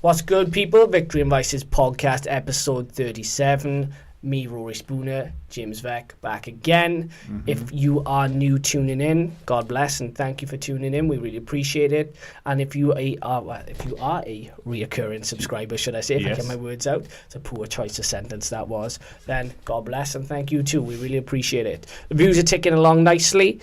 What's good, people? Victory and Vices podcast, episode 37. Me, Rory Spooner, James Veck, back again. If you are new tuning in, God bless and thank you for tuning in. We really appreciate it. And if you are a reoccurring subscriber, should I say, if I get my words out, it's a poor choice of sentence that was, then God bless and thank you too. We really appreciate it. The views are ticking along nicely.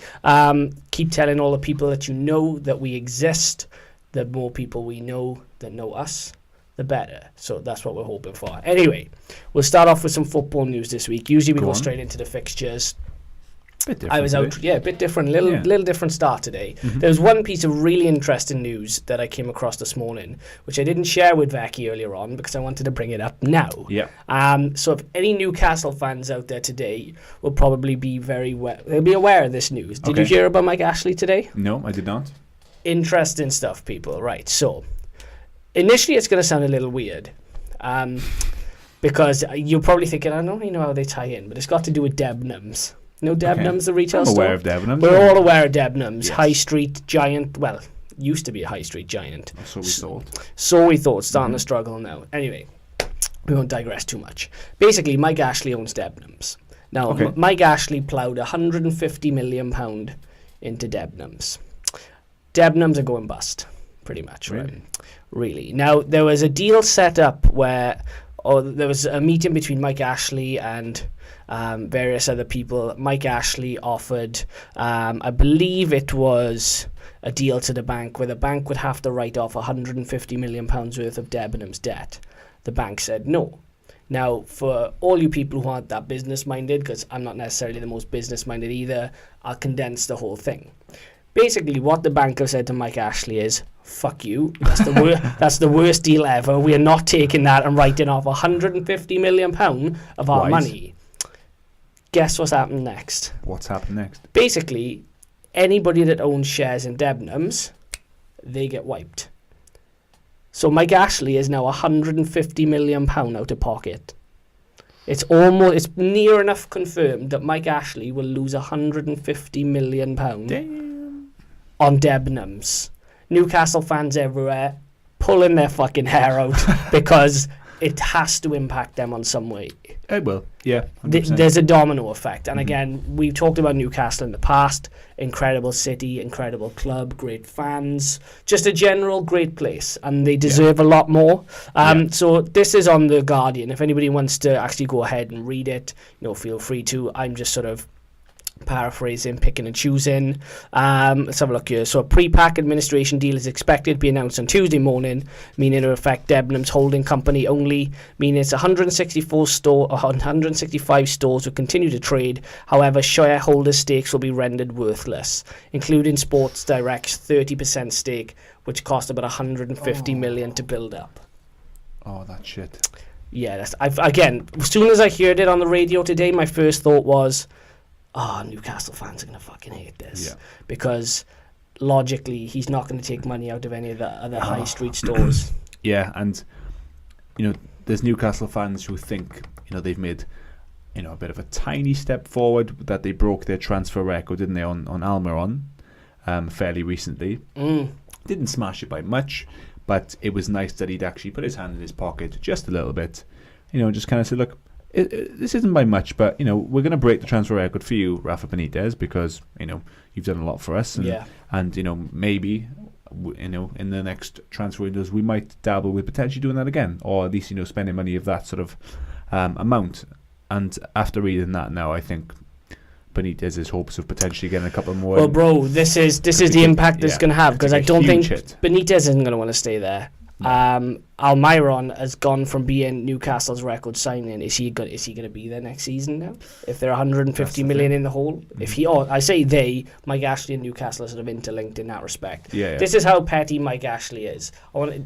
Keep telling all the people that you know that we exist. The more people we know that know us, the better. So that's what we're hoping for. Anyway, we'll start off with some football news this week. Usually we go straight into the fixtures. I was out, a bit different, little different start today. There was one piece of really interesting news that I came across this morning, which I didn't share with Vicky earlier on because I wanted to bring it up now. So if any Newcastle fans out there today will probably be they'll be aware of this news. Did you hear about Mike Ashley today? No, I did not. Interesting stuff, people. Right, so initially, it's going to sound a little weird because you're probably thinking, I don't really know how they tie in, but it's got to do with Debenhams. You know Debenhams, the retail store? I'm aware of Debenhams. We're all aware of Debenhams. Yes. High street giant, well, used to be a high street giant. So we thought. So we thought, starting to struggle now. Anyway, we won't digress too much. Basically, Mike Ashley owns Debenhams. Now, Mike Ashley ploughed £150 million into Debenhams. Debenhams are going bust, pretty much, right? Really. Now, there was a deal set up where there was a meeting between Mike Ashley and various other people. Mike Ashley offered, I believe it was a deal to the bank where the bank would have to write off £150 million worth of Debenhams debt. The bank said no. Now, for all you people who aren't that business-minded, because I'm not necessarily the most business-minded either, I'll condense the whole thing. Basically, what the banker said to Mike Ashley is, fuck you, that's the worst deal ever. We are not taking that and writing off £150 million of our money. Guess what's happened next? What's happened next? Basically, anybody that owns shares in Debenhams, they get wiped. So Mike Ashley is now £150 million out of pocket. It's near enough confirmed that Mike Ashley will lose £150 million. Damn. On Debenhams. Newcastle fans everywhere pulling their fucking hair out because it has to impact them on some way. It will, yeah. There's a domino effect. And again, we've talked about Newcastle in the past. Incredible city, incredible club, great fans. Just a general great place. And they deserve a lot more. So this is on The Guardian. If anybody wants to actually go ahead and read it, feel free to. I'm just sort of paraphrasing, picking and choosing. Let's have a look here. So a pre-pack administration deal is expected to be announced on Tuesday morning, meaning it will affect Debenhams holding company only, meaning it's 165 stores will continue to trade. However, shareholders' stakes will be rendered worthless, including Sports Direct's 30% stake, which cost about £150 million to build up. Oh, that shit. Yeah, again, as soon as I heard it on the radio today, my first thought was, Newcastle fans are going to fucking hate this. Because logically, he's not going to take money out of any of the other high street stores. Yeah, and, there's Newcastle fans who think, they've made, a bit of a tiny step forward, that they broke their transfer record, didn't they, on Almiron fairly recently. Didn't smash it by much, but it was nice that he'd actually put his hand in his pocket just a little bit. Just kind of said, look, this isn't by much, but we're going to break the transfer record for you, Rafa Benitez, because you've done a lot for us, and maybe in the next transfer windows we might dabble with potentially doing that again, or at least spending money of that sort of amount. And after reading that now, I think Benitez's hopes of potentially getting a couple more. Well, bro, this is the impact it's going to have, because I don't think Benitez isn't going to want to stay there. Almiron has gone from being Newcastle's record signing. Is he going to be there next season now? If they're 150 million in the hole, I say they, Mike Ashley and Newcastle are sort of interlinked in that respect. This is how petty Mike Ashley is.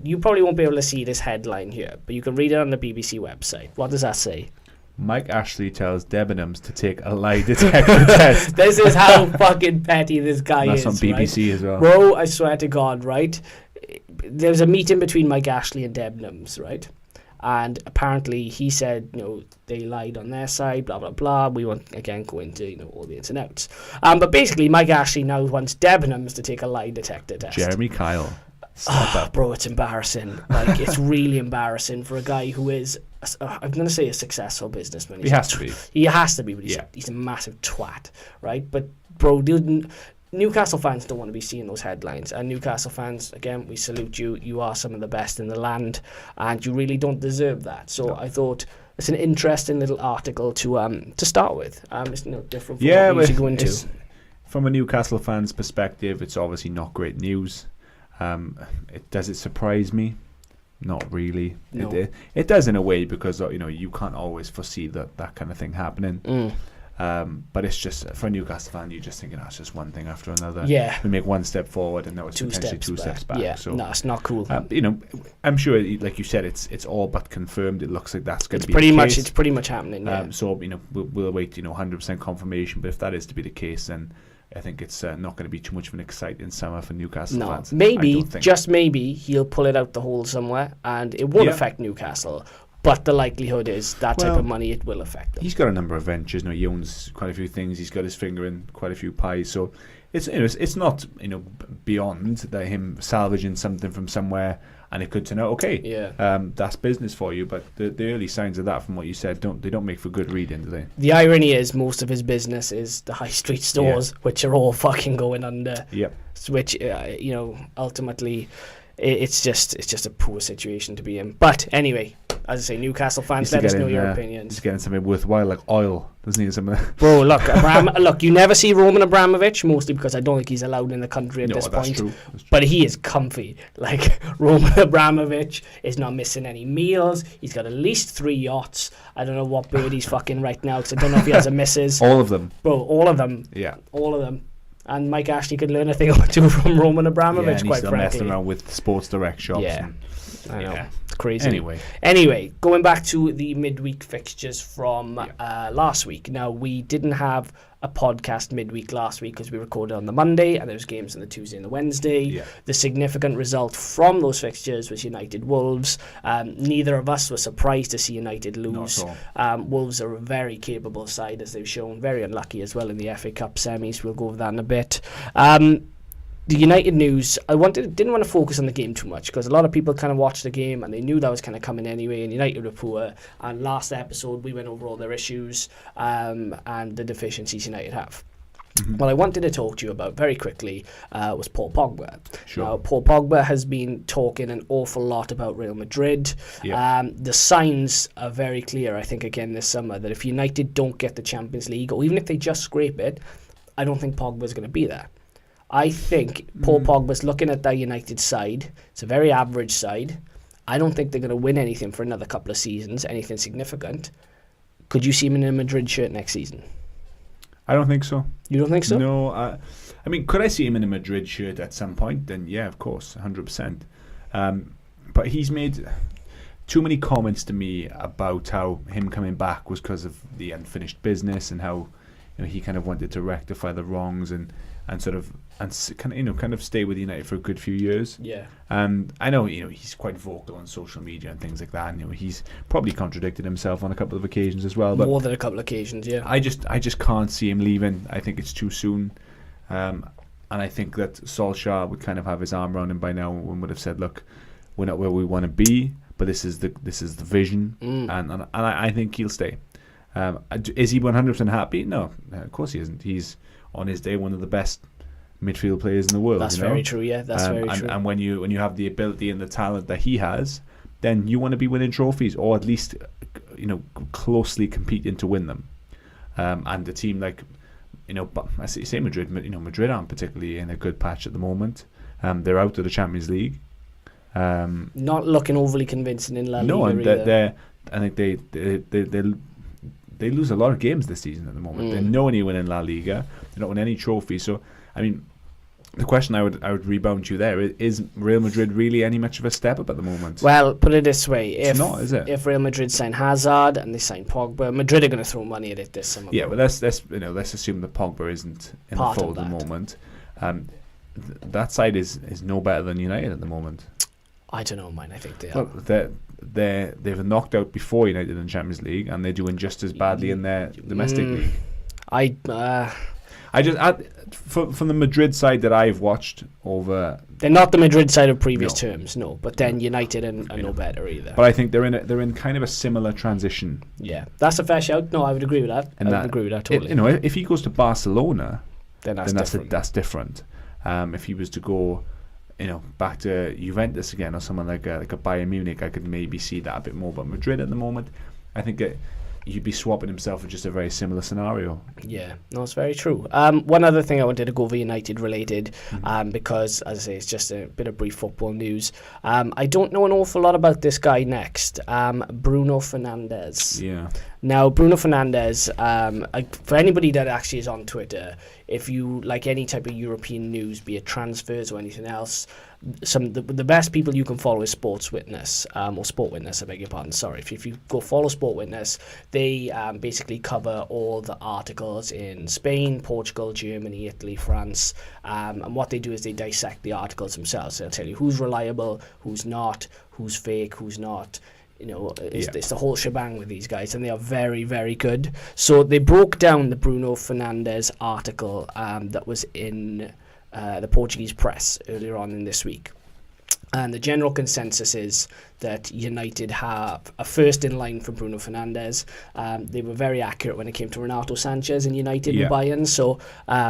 You probably won't be able to see this headline here, but you can read it on the BBC website. What does that say? Mike Ashley tells Debenhams to take a lie detector test. This is how fucking petty this guy is. That's on BBC as well. Bro, I swear to God, right? There's a meeting between Mike Ashley and Debenhams, right? And apparently he said, they lied on their side, blah, blah, blah. We won't, again, go into, all the ins and outs. But basically, Mike Ashley now wants Debenhams to take a lie detector test. Jeremy Kyle. Step up. Bro, it's embarrassing. Like, it's really embarrassing for a guy who is, I'm going to say, a successful businessman. He has to be. He has to be, but Yeah. he's a massive twat, right? But, bro, Newcastle fans don't want to be seeing those headlines. And Newcastle fans, again, we salute you. You are some of the best in the land, and you really don't deserve that. So I thought it's an interesting little article to start with. It's different from what we usually go into. From a Newcastle fan's perspective, it's obviously not great news. Does it surprise me? Not really. No. It does in a way, because you can't always foresee that kind of thing happening. But it's just, for a Newcastle fan, you're just thinking, it's just one thing after another. Yeah. We make one step forward, and now it's potentially two steps back. Yeah, so, no, it's not cool. I'm sure, like you said, it's all but confirmed. It looks like that's going to be pretty the much. case. It's pretty much happening. Yeah. So we'll wait 100% confirmation. But if that is to be the case, then I think it's not going to be too much of an exciting summer for Newcastle fans. Maybe, just maybe, he'll pull it out the hole somewhere, and it won't affect Newcastle. But the likelihood is that type of money, it will affect them. He's got a number of ventures. He owns quite a few things. He's got his finger in quite a few pies. So it's not beyond that him salvaging something from somewhere, and it could turn out okay. Yeah. That's business for you. But the early signs of that, from what you said, don't make for good reading, do they? The irony is, most of his business is the high street stores, which are all fucking going under. Yep. Which ultimately, it's just a poor situation to be in. But anyway, as I say, Newcastle fans, let us know your opinions. He's getting something worthwhile, like oil, doesn't he? Bro, look, you never see Roman Abramovich, mostly because I don't think he's allowed in the country at this point. True. But he is comfy. Like, Roman Abramovich is not missing any meals. He's got at least 3 yachts. I don't know what bird he's fucking right now, because I don't know if he has a missus. All of them. Bro, all of them. Yeah. All of them. And Mike Ashley could learn a thing or two from Roman Abramovich, quite frankly. Messing around with Sports Direct shops. Yeah. I know. It's crazy. Anyway, going back to the midweek fixtures from last week. Now, we didn't have a podcast midweek last week because we recorded on the Monday, and there was games on the Tuesday and the Wednesday. Yeah. The significant result from those fixtures was United Wolves. Neither of us were surprised to see United lose. Not at all. Wolves are a very capable side, as they've shown. Very unlucky as well in the FA Cup semis. We'll go over that in a bit. The United news, didn't want to focus on the game too much, because a lot of people kind of watched the game and they knew that was kind of coming anyway, and United were poor. And last episode we went over all their issues and the deficiencies United have. Mm-hmm. What I wanted to talk to you about very quickly was Paul Pogba. Sure. Now, Paul Pogba has been talking an awful lot about Real Madrid. Yep. The signs are very clear, I think, again this summer, that if United don't get the Champions League, or even if they just scrape it, I don't think Pogba's going to be there. I think Paul Pogba's looking at that United side. It's a very average side. I don't think they're going to win anything for another couple of seasons, anything significant. Could you see him in a Madrid shirt next season? I don't think so. You don't think so? No. I mean, could I see him in a Madrid shirt at some point? Then yeah, of course, 100%. But he's made too many comments to me about how him coming back was because of the unfinished business, and how he kind of wanted to rectify the wrongs and kind of stay with United for a good few years. Yeah. I know he's quite vocal on social media and things like that, and he's probably contradicted himself on a couple of occasions as well. But more than a couple of occasions, yeah. I just can't see him leaving. I think it's too soon, and I think that Solskjaer would kind of have his arm around him by now and would have said, "Look, we're not where we want to be, but this is the vision," and I think he'll stay. Is he 100% happy? No, of course he isn't. He's on his day one of the best midfield players in the world. That's very true. Yeah, that's very true. And when you have the ability and the talent that he has, then you want to be winning trophies, or at least closely competing to win them. And the team like I say Madrid. Madrid aren't particularly in a good patch at the moment. They're out of the Champions League. Not looking overly convincing in La Liga. No, and I think they lose a lot of games this season at the moment. They're nowhere near winning La Liga. They're not winning any trophies. So, I mean, the question I would rebound to you there is Real Madrid really any much of a step up at the moment? Well, put it this way: it's not, is it? If Real Madrid sign Hazard and they sign Pogba, Madrid are going to throw money at it this summer. Yeah, but let's assume that Pogba isn't in the fold at the moment. That side is no better than United at the moment. I don't know, man. I think they are. Well, they've knocked out before United in the Champions League, and they're doing just as badly in their domestic league. From the Madrid side that I've watched over, they're not the Madrid side of previous terms, no. But then United are no better either. But I think they're in kind of a similar transition. Yeah, that's a fair shout. No, I would agree with that. I would agree with that totally. If he goes to Barcelona, then that's different. If he was to go, back to Juventus again or someone like a Bayern Munich, I could maybe see that a bit more. But Madrid at the moment, I think you'd be swapping himself for just a very similar scenario. Yeah, no, it's very true. One other thing I wanted to go over United related, because, as I say, it's just a bit of brief football news. I don't know an awful lot about this guy next, Bruno Fernandes. Yeah. Now, Bruno Fernandes, for anybody that actually is on Twitter, if you like any type of European news, be it transfers or anything else, the best people you can follow is Sports Witness, or Sport Witness, I beg your pardon, sorry. If you go follow Sport Witness, they basically cover all the articles in Spain, Portugal, Germany, Italy, France, and what they do is they dissect the articles themselves. They'll tell you who's reliable, who's not, who's fake, who's not. It's the whole shebang with these guys, and they are very, very good. So they broke down the Bruno Fernandes article that was in the Portuguese press earlier on in this week. And the general consensus is that United have a first in line for Bruno Fernandes. They were very accurate when it came to Renato Sanchez in United and Bayern, so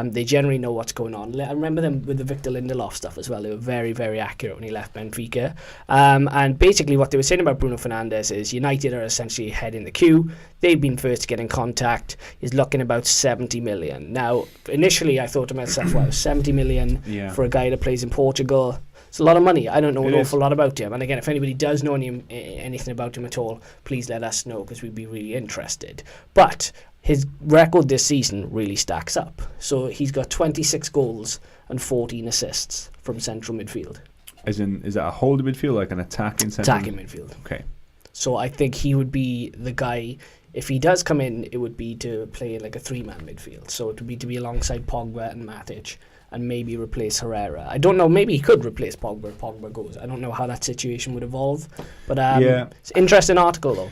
they generally know what's going on. I remember them with the Victor Lindelof stuff as well. They were very, very accurate when he left Benfica. And basically what they were saying about Bruno Fernandes is United are essentially ahead in the queue. They've been first to get in contact. He's looking about 70 million. Now, initially I thought to myself, well, 70 million for a guy that plays in Portugal. It's a lot of money. I don't know an awful lot about him. And again, if anybody does know anything about him at all, please let us know, because we'd be really interested. But his record this season really stacks up. So he's got 26 goals and 14 assists from central midfield. As in, is that a holding midfield, like an attacking central? Attacking midfield. Okay. So I think he would be the guy. If he does come in, it would be to play in like a three-man midfield. So it would be to be alongside Pogba and Matic, and maybe replace Herrera. I don't know, maybe he could replace Pogba if Pogba goes. I don't know how that situation would evolve. But it's an interesting article, though.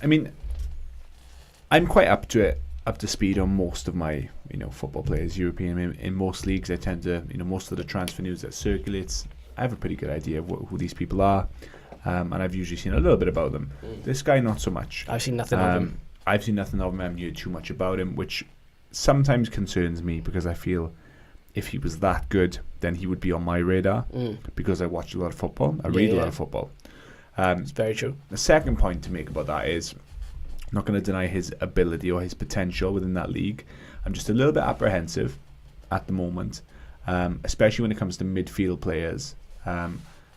I mean, I'm quite up to speed on most of my football players, European. In most leagues, I tend to, most of the transfer news that circulates, I have a pretty good idea of who these people are. And I've usually seen a little bit about them. This guy, not so much. I've seen nothing of him. I've seen nothing of him. I haven't heard too much about him, which sometimes concerns me, because I feel if he was that good, then he would be on my radar, because I watch a lot of football. I read a lot of football. It's very true. The second point to make about that is, I'm not going to deny his ability or his potential within that league. I'm just a little bit apprehensive at the moment, especially when it comes to midfield players,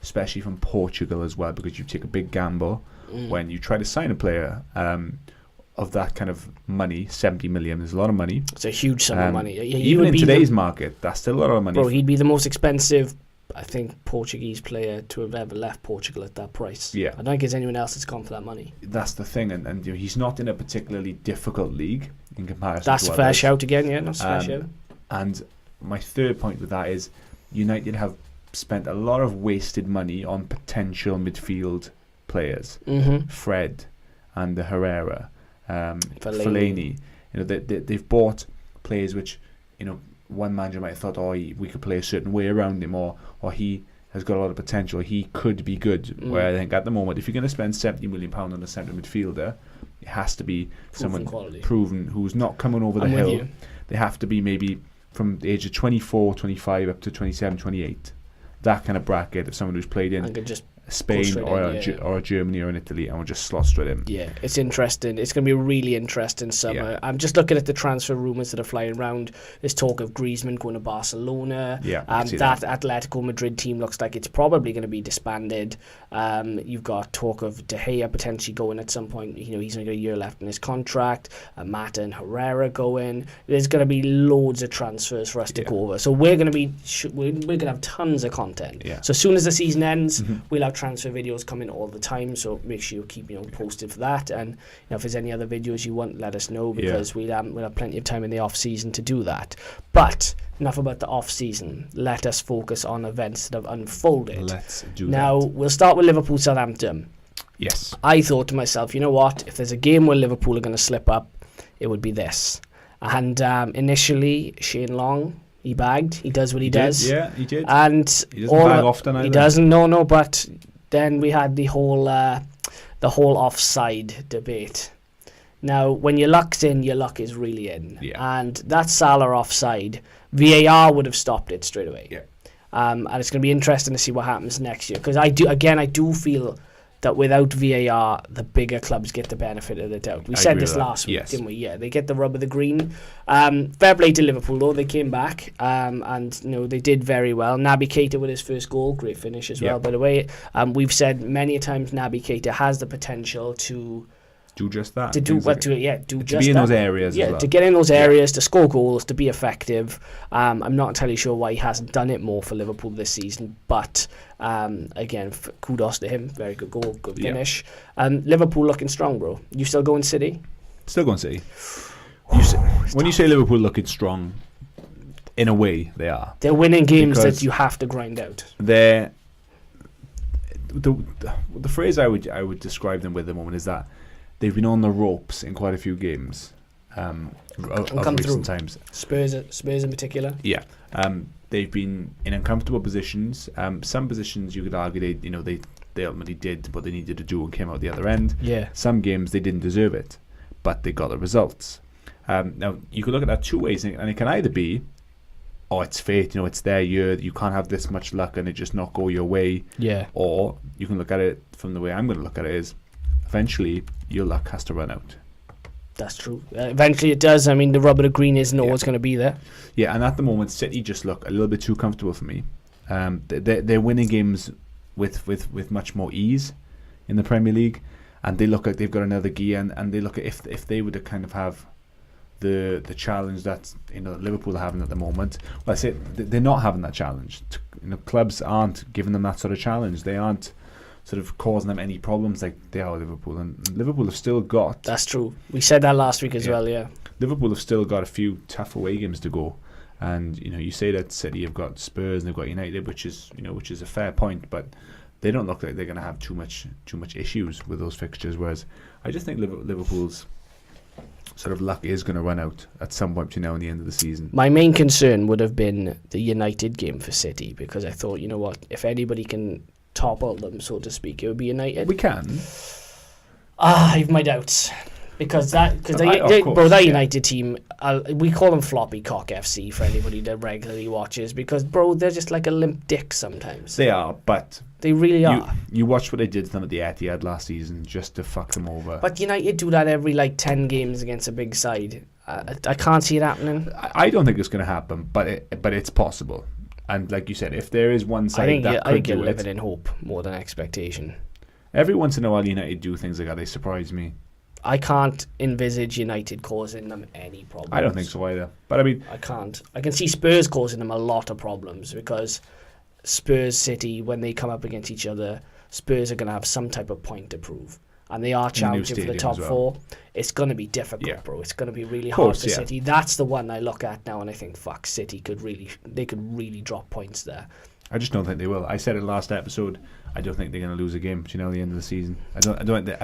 especially from Portugal as well, because you take a big gamble when you try to sign a player of that kind of money. 70 million is a lot of money. It's a huge sum of money. Even in today's market, that's still a lot of money. Bro, he'd be the most expensive, I think, Portuguese player to have ever left Portugal at that price. Yeah. I don't think there's anyone else that's gone for that money. That's the thing, and he's not in a particularly difficult league in comparison that's to a fair others. shout again, yeah, that's a fair shout. And my third point with that is United have spent a lot of wasted money on potential midfield players. Fred and the Herrera. Fellaini. They've bought players which, one manager might have thought, we could play a certain way around him, or he has got a lot of potential, he could be good. Where I think at the moment, if you're going to spend £70 million on a centre midfielder, it has to be someone proven who's not coming over the hill. They have to be maybe from the age of 24, 25 up to 27, 28. That kind of bracket of someone who's played in Spain or Germany or in Italy, and we'll just slot straight in. Yeah, it's interesting. It's going to be a really interesting summer. Yeah. I'm just looking at the transfer rumours that are flying around. There's talk of Griezmann going to Barcelona. Yeah, that Atletico Madrid team looks like it's probably going to be disbanded. You've got talk of De Gea potentially going at some point. He's only got a year left in his contract. Mata and Herrera going. There's going to be loads of transfers for us to go over. So we're going to have tons of content. Yeah. So as soon as the season ends, we'll have transfer videos coming all the time, so make sure you keep posted for that. And if there's any other videos you want, let us know, because we'll have plenty of time in the off season to do that. But enough about the off season. Let us focus on events that have unfolded. Let's do now that. We'll start with Liverpool Southampton. Yes. I thought to myself, you know what, if there's a game where Liverpool are going to slip up, it would be this. And initially, Shane Long, he bagged. He does what he does. Yeah, he did. And he doesn't bag often either. He doesn't, no, but then we had the whole offside debate. Now, when your luck's in, your luck is really in. Yeah. And that Salah offside, VAR would have stopped it straight away. Yeah. And it's going to be interesting to see what happens next year. Because I do feel that without VAR, the bigger clubs get the benefit of the doubt. We said this last week, didn't we? Yeah, they get the rub of the green. Fair play to Liverpool, though. They came back and they did very well. Naby Keita with his first goal, great finish as well, by the way. We've said many times Naby Keita has the potential to do just that. To do just that. To be in those areas as well. To get in those areas, to score goals, to be effective. I'm not entirely sure why he hasn't done it more for Liverpool this season, but again, kudos to him. Very good goal, good finish. Liverpool looking strong, bro. You still going City? Still going City. When you say Liverpool looking strong, in a way, they are. They're winning games that you have to grind out. The phrase I would describe them with at the moment is that they've been on the ropes in quite a few games of recent times. Spurs in particular. Yeah, they've been in uncomfortable positions. Some positions you could argue they ultimately did what they needed to do and came out the other end. Yeah. Some games they didn't deserve it, but they got the results. Now you could look at that two ways, and it can either be, oh, it's fate, it's their year, you can't have this much luck and it just not go your way. Yeah. Or you can look at it from the way I'm going to look at it is, eventually your luck has to run out. That's true. Eventually it does. I mean, the rub of the green isn't always going to be there. Yeah, and at the moment, City just look a little bit too comfortable for me. They're winning games with much more ease in the Premier League, and they look like they've got another gear, and they look at if they were to kind of have the challenge that Liverpool are having at the moment. Well, I say they're not having that challenge. Clubs aren't giving them that sort of challenge. They aren't sort of causing them any problems like they are Liverpool, and Liverpool have still got. That's true. We said that last week as well. Yeah. Liverpool have still got a few tough away games to go, and you say that City have got Spurs and they've got United, which is a fair point, but they don't look like they're going to have too much issues with those fixtures. Whereas I just think Liverpool's sort of luck is going to run out at some point between now and the end of the season. My main concern would have been the United game for City, because I thought, if anybody can topple them, so to speak, it would be United. We can. I have my doubts. Because that United team, we call them Floppy Cock FC for anybody that regularly watches, because, bro, they're just like a limp dick sometimes. They are, but they really are. You watch what they did to them at the Etihad last season just to fuck them over. But United do that every 10 games against a big side. I can't see it happening. I don't think it's going to happen, but it's possible. And like you said, if there is one side I think you're living in hope more than expectation. Every once in a while, United do things like that. They surprise me. I can't envisage United causing them any problems. I don't think so either. But I mean, I can't. I can see Spurs causing them a lot of problems, because Spurs, City, when they come up against each other, Spurs are going to have some type of point to prove. And they are challenging for the top four. It's going to be difficult, bro. It's going to be really hard for City. That's the one I look at now and I think, fuck, City could really drop points there. I just don't think they will. I said it last episode. I don't think they're going to lose a game between now and the end of the season. I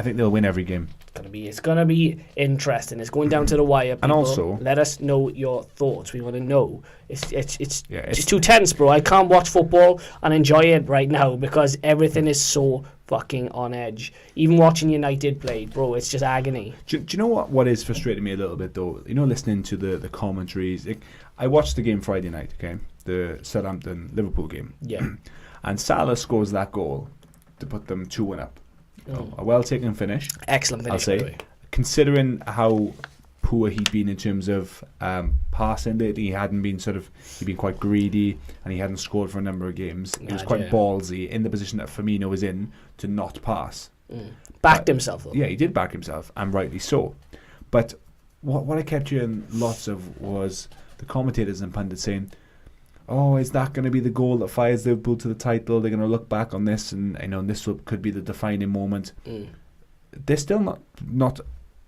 think they'll win every game. It's going to be interesting. It's going down to the wire. People. And also, let us know your thoughts. We want to know. It's too tense, bro. I can't watch football and enjoy it right now because everything is so fucking on edge. Even watching United play, bro, it's just agony. Do you know what is frustrating me a little bit though? Listening to the commentaries. I watched the game Friday night. Okay, the Southampton-Liverpool game. Yeah. And Salah scores that goal to put them 2-1 up. A well-taken finish. Excellent finish, I'll say. Considering how poor he'd been in terms of passing lately, he'd been quite greedy and he hadn't scored for a number of games. He was quite ballsy in the position that Firmino was in to not pass. Backed himself though. Yeah, he did back himself, and rightly so. But what I kept hearing lots of was the commentators and pundits saying, oh, is that going to be the goal that fires Liverpool to the title? They're going to look back on this and this could be the defining moment. They're still not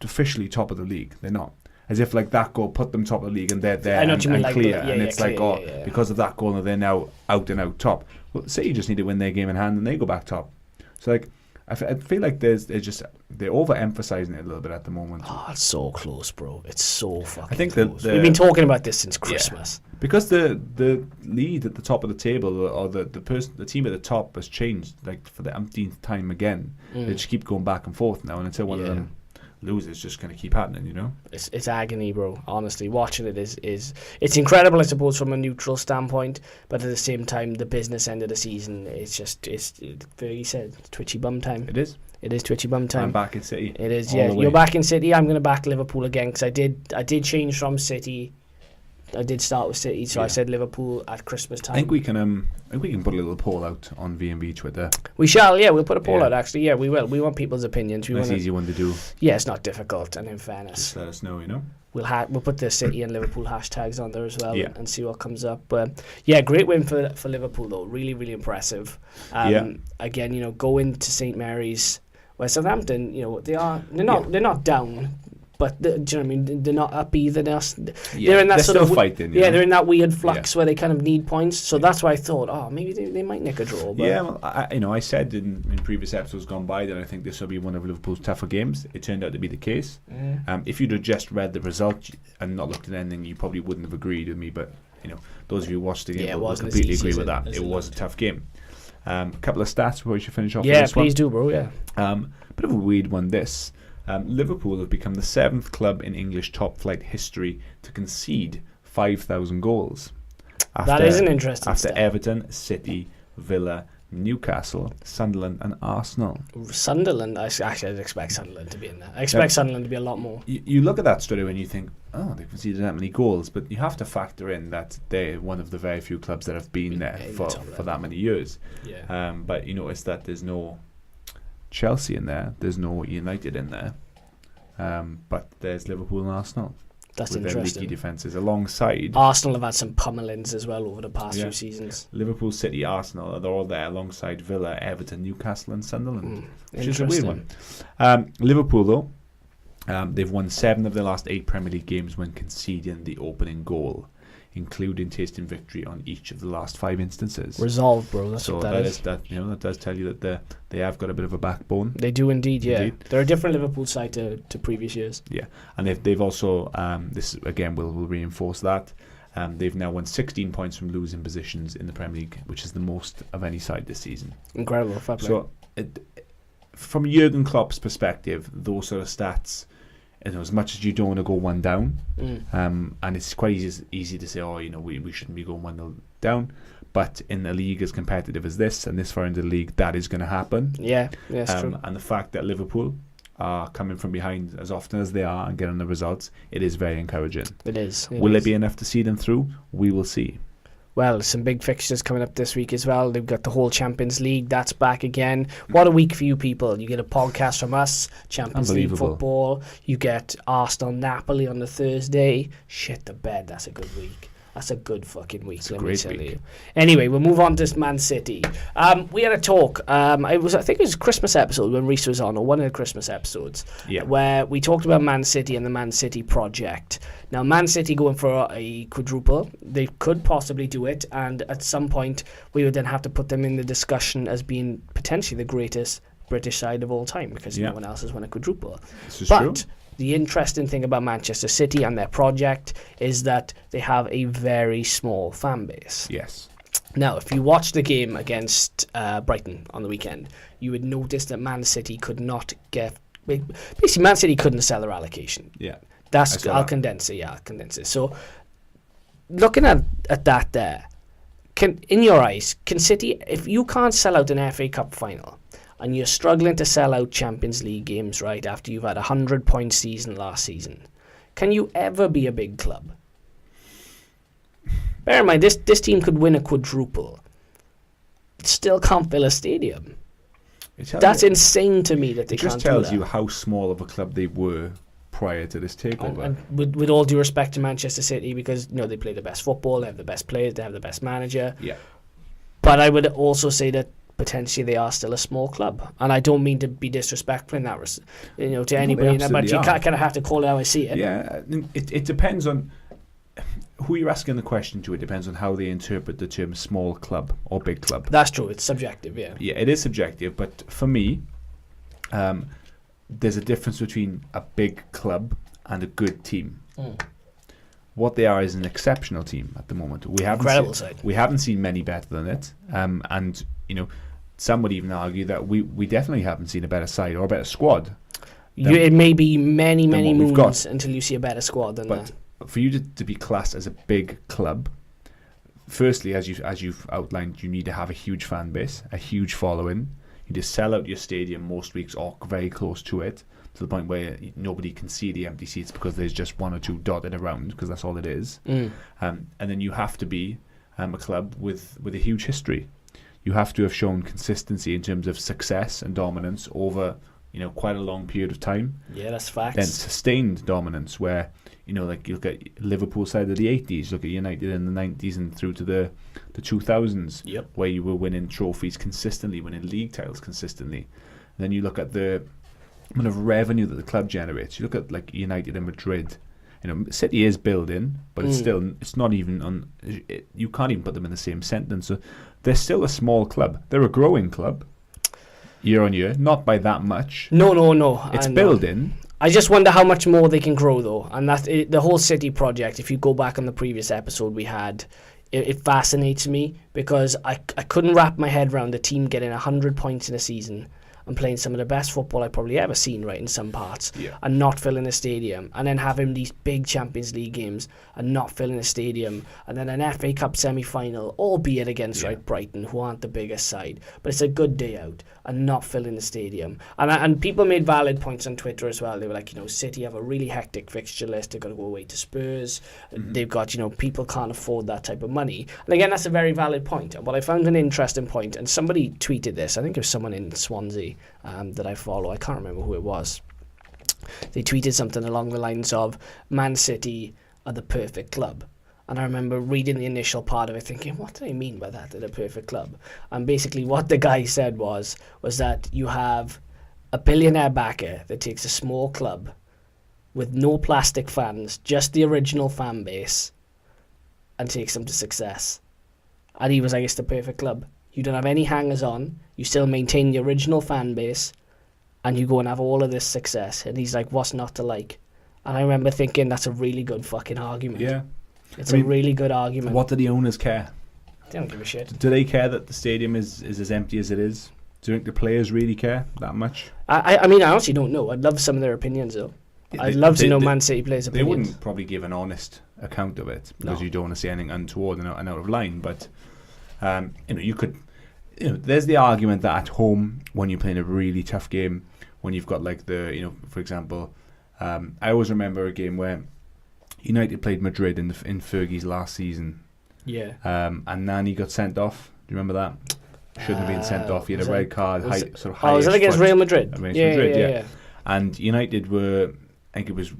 officially top of the league. They're not. As if that goal put them top of the league and they're there and clear. And it's clear, because of that goal they're now out and out top. Well, City just need to win their game in hand and they go back top. So I feel like they're overemphasizing it a little bit at the moment. Oh, it's so close, bro. It's so fucking I think close. We've been talking about this since Yeah. Christmas. Because the lead at the top of the table, or the team at the top has changed, like for the umpteenth time again. They just keep going back and forth now, and until one of them loses, it's just going to keep happening, you know. It's agony, bro. Honestly, watching it is it's incredible, I suppose, from a neutral standpoint. But at the same time, the business end of the season, it's Fergie said, twitchy bum time. It is. It is twitchy bum time. I'm back in City. It is. all Yeah, the way. you're back in City. I'm going to back Liverpool again because I did change from City. I did start with City, so I said Liverpool at Christmas time. I think we can put a little poll out on VMB Twitter. We shall, yeah. We'll put a poll Yeah. out, actually. Yeah, we will. We want people's opinions. Nice easy one to do. Yeah, it's not difficult, and in fairness, Just let us know, you know. we'll put the City and Liverpool hashtags on there as well, Yeah. and see what comes up. But yeah, great win for Liverpool though. Really, really impressive. Again, you know, go into St Mary's. Well, Southampton, you know, they're not down. But do you know what I mean? They're not up either. They're in that they're sort of still fighting. You know? they're in that weird flux where they kind of need points. So that's why I thought, maybe they might nick a draw. But Yeah, well, I said in previous episodes gone by that I think this will be one of Liverpool's tougher games. It turned out to be the case. If you'd have just read the result and not looked at anything, you probably wouldn't have agreed with me. But you know, those of you who watched the game will completely agree with that. It was a tough game. A couple of stats before we should finish off. Yeah, with this one. please do, bro. Yeah. Bit of a weird one. This. Liverpool have become the 7th club in English top-flight history to concede 5,000 goals. That is an interesting After stat. Everton, City, Villa, Newcastle, Sunderland and Arsenal. Sunderland, I'd expect Sunderland to be in there. I expect Sunderland to be a lot more. You look at that straight away and you think, they've conceded that many goals, but you have to factor in that they're one of the very few clubs that have been there for that many years. Yeah. But you notice that there's no Chelsea in there, there's no United in there, but there's Liverpool and Arsenal. That's with their interesting. leaky defences alongside Arsenal have had some pummelings as well over the past few seasons. Liverpool, City, Arsenal. They're all there alongside Villa, Everton, Newcastle, and Sunderland. Which is a weird one. Liverpool, though, they've won 7 of their last 8 Premier League games when conceding the opening goal, including tasting victory on each of the last 5 instances. Resolve, bro. That's so what that is. That does tell you that they have got a bit of a backbone. They do indeed, yeah. Indeed. They're a different Liverpool side to previous years. Yeah, and they've also this again will reinforce that. They've now won 16 points from losing positions in the Premier League, which is the most of any side this season. Incredible, fair play. So, from Jurgen Klopp's perspective, those sort of stats, you know, as much as you don't want to go one down, and it's quite easy to say, we shouldn't be going 1-0 down, but in a league as competitive as this and this far into the league, that is going to happen. Yeah, that's true. And the fact that Liverpool are coming from behind as often as they are and getting the results, it is very encouraging. It is. Will it be enough to see them through? We will see. Well, some big fixtures coming up this week as well. They've got the whole Champions League. That's back again. What a week for you people. You get a podcast from us, Champions League football. You get Arsenal-Napoli on the Thursday. Shit the bed. That's a good week. That's a good fucking week, let me tell you. Anyway, we'll move on to Man City. We had a talk. I think it was a Christmas episode when Reece was on, or one of the Christmas episodes, where we talked about Man City and the Man City project. Now, Man City going for a quadruple. They could possibly do it, and at some point, we would then have to put them in the discussion as being potentially the greatest British side of all time, because no one else has won a quadruple. This is true. The interesting thing about Manchester City and their project is that they have a very small fan base. Yes. Now, if you watch the game against Brighton on the weekend, you would notice that Man City could not get... Basically, Man City couldn't sell their allocation. Yeah. I'll condense it. Yeah, I'll condense it. So, looking at that there, in your eyes, can City... If you can't sell out an FA Cup final... and you're struggling to sell out Champions League games, right, after you've had a 100-point season last season, can you ever be a big club? Bear in mind, this team could win a quadruple. Still can't fill a stadium. That's insane to me that they can't do that. It just tells you how small of a club they were prior to this takeover. And with all due respect to Manchester City, because they play the best football, they have the best players, they have the best manager. Yeah. But I would also say that potentially they are still a small club, and I don't mean to be disrespectful in that, to anybody, but you kind of have to call it how I see it. Yeah, it depends on who you're asking the question to. It depends on how they interpret the term small club or big club. That's true. It's subjective. Yeah. Yeah, it is subjective, but for me, there's a difference between a big club and a good team. Mm. What they are is an exceptional team at the moment. We haven't seen many better than it. And some would even argue that we definitely haven't seen a better side or a better squad. It may be many moons until you see a better squad than that. But for you to be classed as a big club, firstly, as you've outlined, you need to have a huge fan base, a huge following. You need to sell out your stadium most weeks or very close to it, to the point where nobody can see the empty seats because there's just one or two dotted around, because that's all it is. And then you have to be a club with a huge history. You have to have shown consistency in terms of success and dominance over quite a long period of time. Yeah, that's facts. Then sustained dominance, where like you look at Liverpool side of the 80s, look at United in the 90s and through to the 2000s, yep, where you were winning trophies consistently, winning league titles consistently. And then you look at the amount of revenue that the club generates. You look at like United and Madrid. City is building, but it's not even you can't even put them in the same sentence. So they're still a small club. They're a growing club year on year, not by that much. No. It's building. I just wonder how much more they can grow, though. And that's the whole City project. If you go back on the previous episode we had, it fascinates me because I couldn't wrap my head around a team getting 100 points in a season and playing some of the best football I've probably ever seen, right, in some parts, and not filling a stadium, and then having these big Champions League games and not filling a stadium, and then an FA Cup semi-final, albeit against Brighton, who aren't the biggest side, but it's a good day out, and not filling the stadium. And people made valid points on Twitter as well. They were like, City have a really hectic fixture list. They've got to go away to Spurs. They've got, people can't afford that type of money. And again, that's a very valid point. And what I found an interesting point, and somebody tweeted this, I think it was someone in Swansea that I follow. I can't remember who it was. They tweeted something along the lines of, Man City are the perfect club. And I remember reading the initial part of it thinking, what do they mean by that, they're the perfect club? And basically what the guy said was that you have a billionaire backer that takes a small club with no plastic fans, just the original fan base, and takes them to success. And he was like, it's the perfect club. You don't have any hangers on, you still maintain the original fan base, and you go and have all of this success. And he's like, what's not to like? And I remember thinking, that's a really good fucking argument. Yeah. It's a really good argument. What do the owners care? They don't give a shit. Do they care that the stadium is as empty as it is? Do you think the players really care that much? I mean, I honestly don't know. I'd love some of their opinions, though. I'd love to know Man City players' opinions. They wouldn't probably give an honest account of it because you don't want to say anything untoward and out of line. But you could, there's the argument that at home, when you're playing a really tough game, when you've got like for example, I always remember a game where United played Madrid in Fergie's last season. Yeah. And Nani got sent off. Do you remember that? Shouldn't have been sent off. He had a red card. Was it against Real Madrid? Yeah. And United were, I think it was,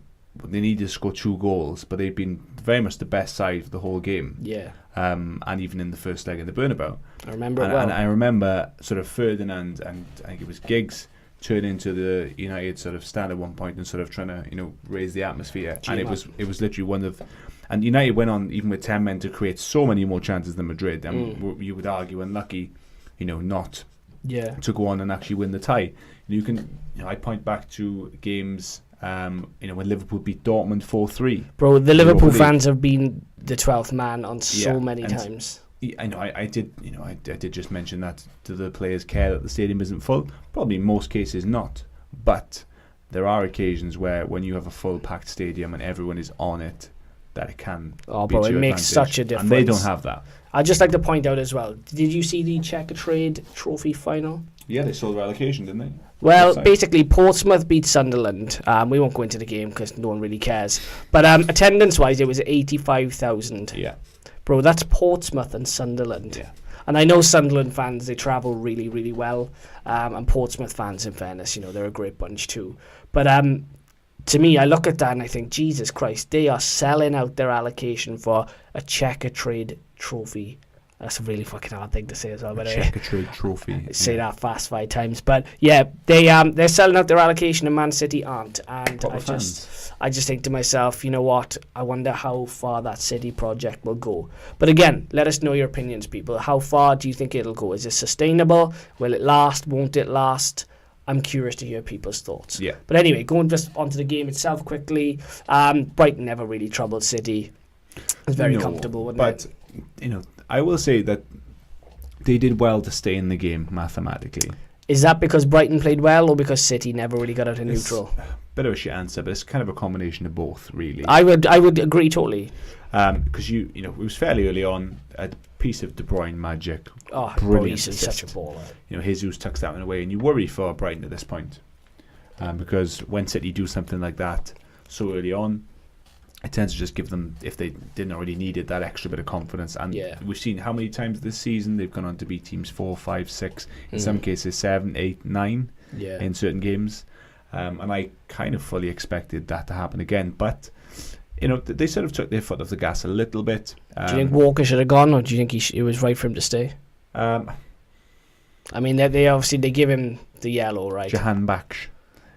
they needed to score 2 goals, but they'd been very much the best side for the whole game. Yeah. And even in the first leg of the Bernabeu. I remember it well. And I remember sort of Ferdinand and I think it was Giggs turn into the United sort of stand at one point and sort of trying to raise the atmosphere, and it was literally one of, and United went on even with 10 men to create so many more chances than Madrid, and you would argue unlucky, not to go on and actually win the tie. You can, I point back to games, when Liverpool beat Dortmund 4-3. Bro, the Liverpool fans have been the 12th man on so many times. I know. I did just mention that. Do the players care that the stadium isn't full? Probably in most cases not. But there are occasions where when you have a full packed stadium and everyone is on it, that it can. Oh, bro, it makes such a difference. And they don't have that. I'd just like to point out as well. Did you see the Checkatrade Trophy final? Yeah, they saw the relegation, didn't they? Well, basically, Portsmouth beat Sunderland. We won't go into the game because no one really cares. But attendance-wise, it was 85,000. Yeah. Bro, that's Portsmouth and Sunderland. Yeah. And I know Sunderland fans, they travel really, really well. And Portsmouth fans, in fairness, they're a great bunch too. But to me, I look at that and I think, Jesus Christ, they are selling out their allocation for a Checkatrade Trophy. That's a really fucking hard thing to say as well. But Checkatrade Trophy. Say that fast 5 times. But yeah, they're selling out their allocation and Man City aren't. And I just think to myself, you know what? I wonder how far that City project will go. But again, let us know your opinions, people. How far do you think it'll go? Is it sustainable? Will it last? Won't it last? I'm curious to hear people's thoughts. Yeah. But anyway, going just onto the game itself quickly, Brighton never really troubled City. It was very comfortable, wasn't it? But, I will say that they did well to stay in the game mathematically. Is that because Brighton played well or because City never really got out of neutral? Bit of a shit answer, but it's kind of a combination of both, really. I would agree totally. Because it was fairly early on, a piece of De Bruyne magic. Oh, brilliant he's assist. such a baller. Jesus tucks that one away, and you worry for Brighton at this point, because when City do something like that so early on, it tends to just give them, if they didn't already need it, that extra bit of confidence. And we've seen how many times this season they've gone on to beat teams 4, 5, 6, in some cases 7, 8, 9 in certain games. And I kind of fully expected that to happen again. But, they sort of took their foot off the gas a little bit. Do you think Walker should have gone, or do you think it was right for him to stay? I mean, they give him the yellow, right? Jahan Baksh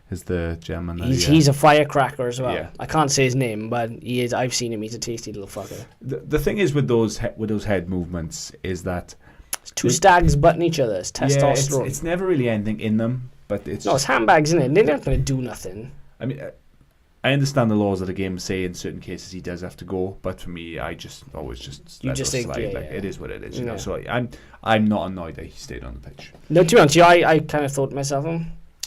is the gentleman. He's a firecracker as well. Yeah. I can't say his name, but he is. I've seen him. He's a tasty little fucker. The thing is with those head movements is that it's two stags butting each other. It's testosterone. It's never really anything in them, but it's handbags, isn't it? They're not going to do nothing. I mean, I understand the laws of the game say in certain cases he does have to go, but for me, I just always just let it slide. It is what it is. So I'm not annoyed that he stayed on the pitch. No, to be honest, I kind of thought to myself,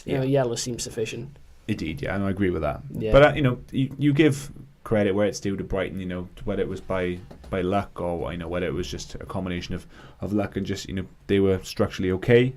yellow seems sufficient. Indeed, and I agree with that. Yeah. But you give credit where it's due to Brighton. Whether it was by luck or whether it was just a combination of luck and just they were structurally okay.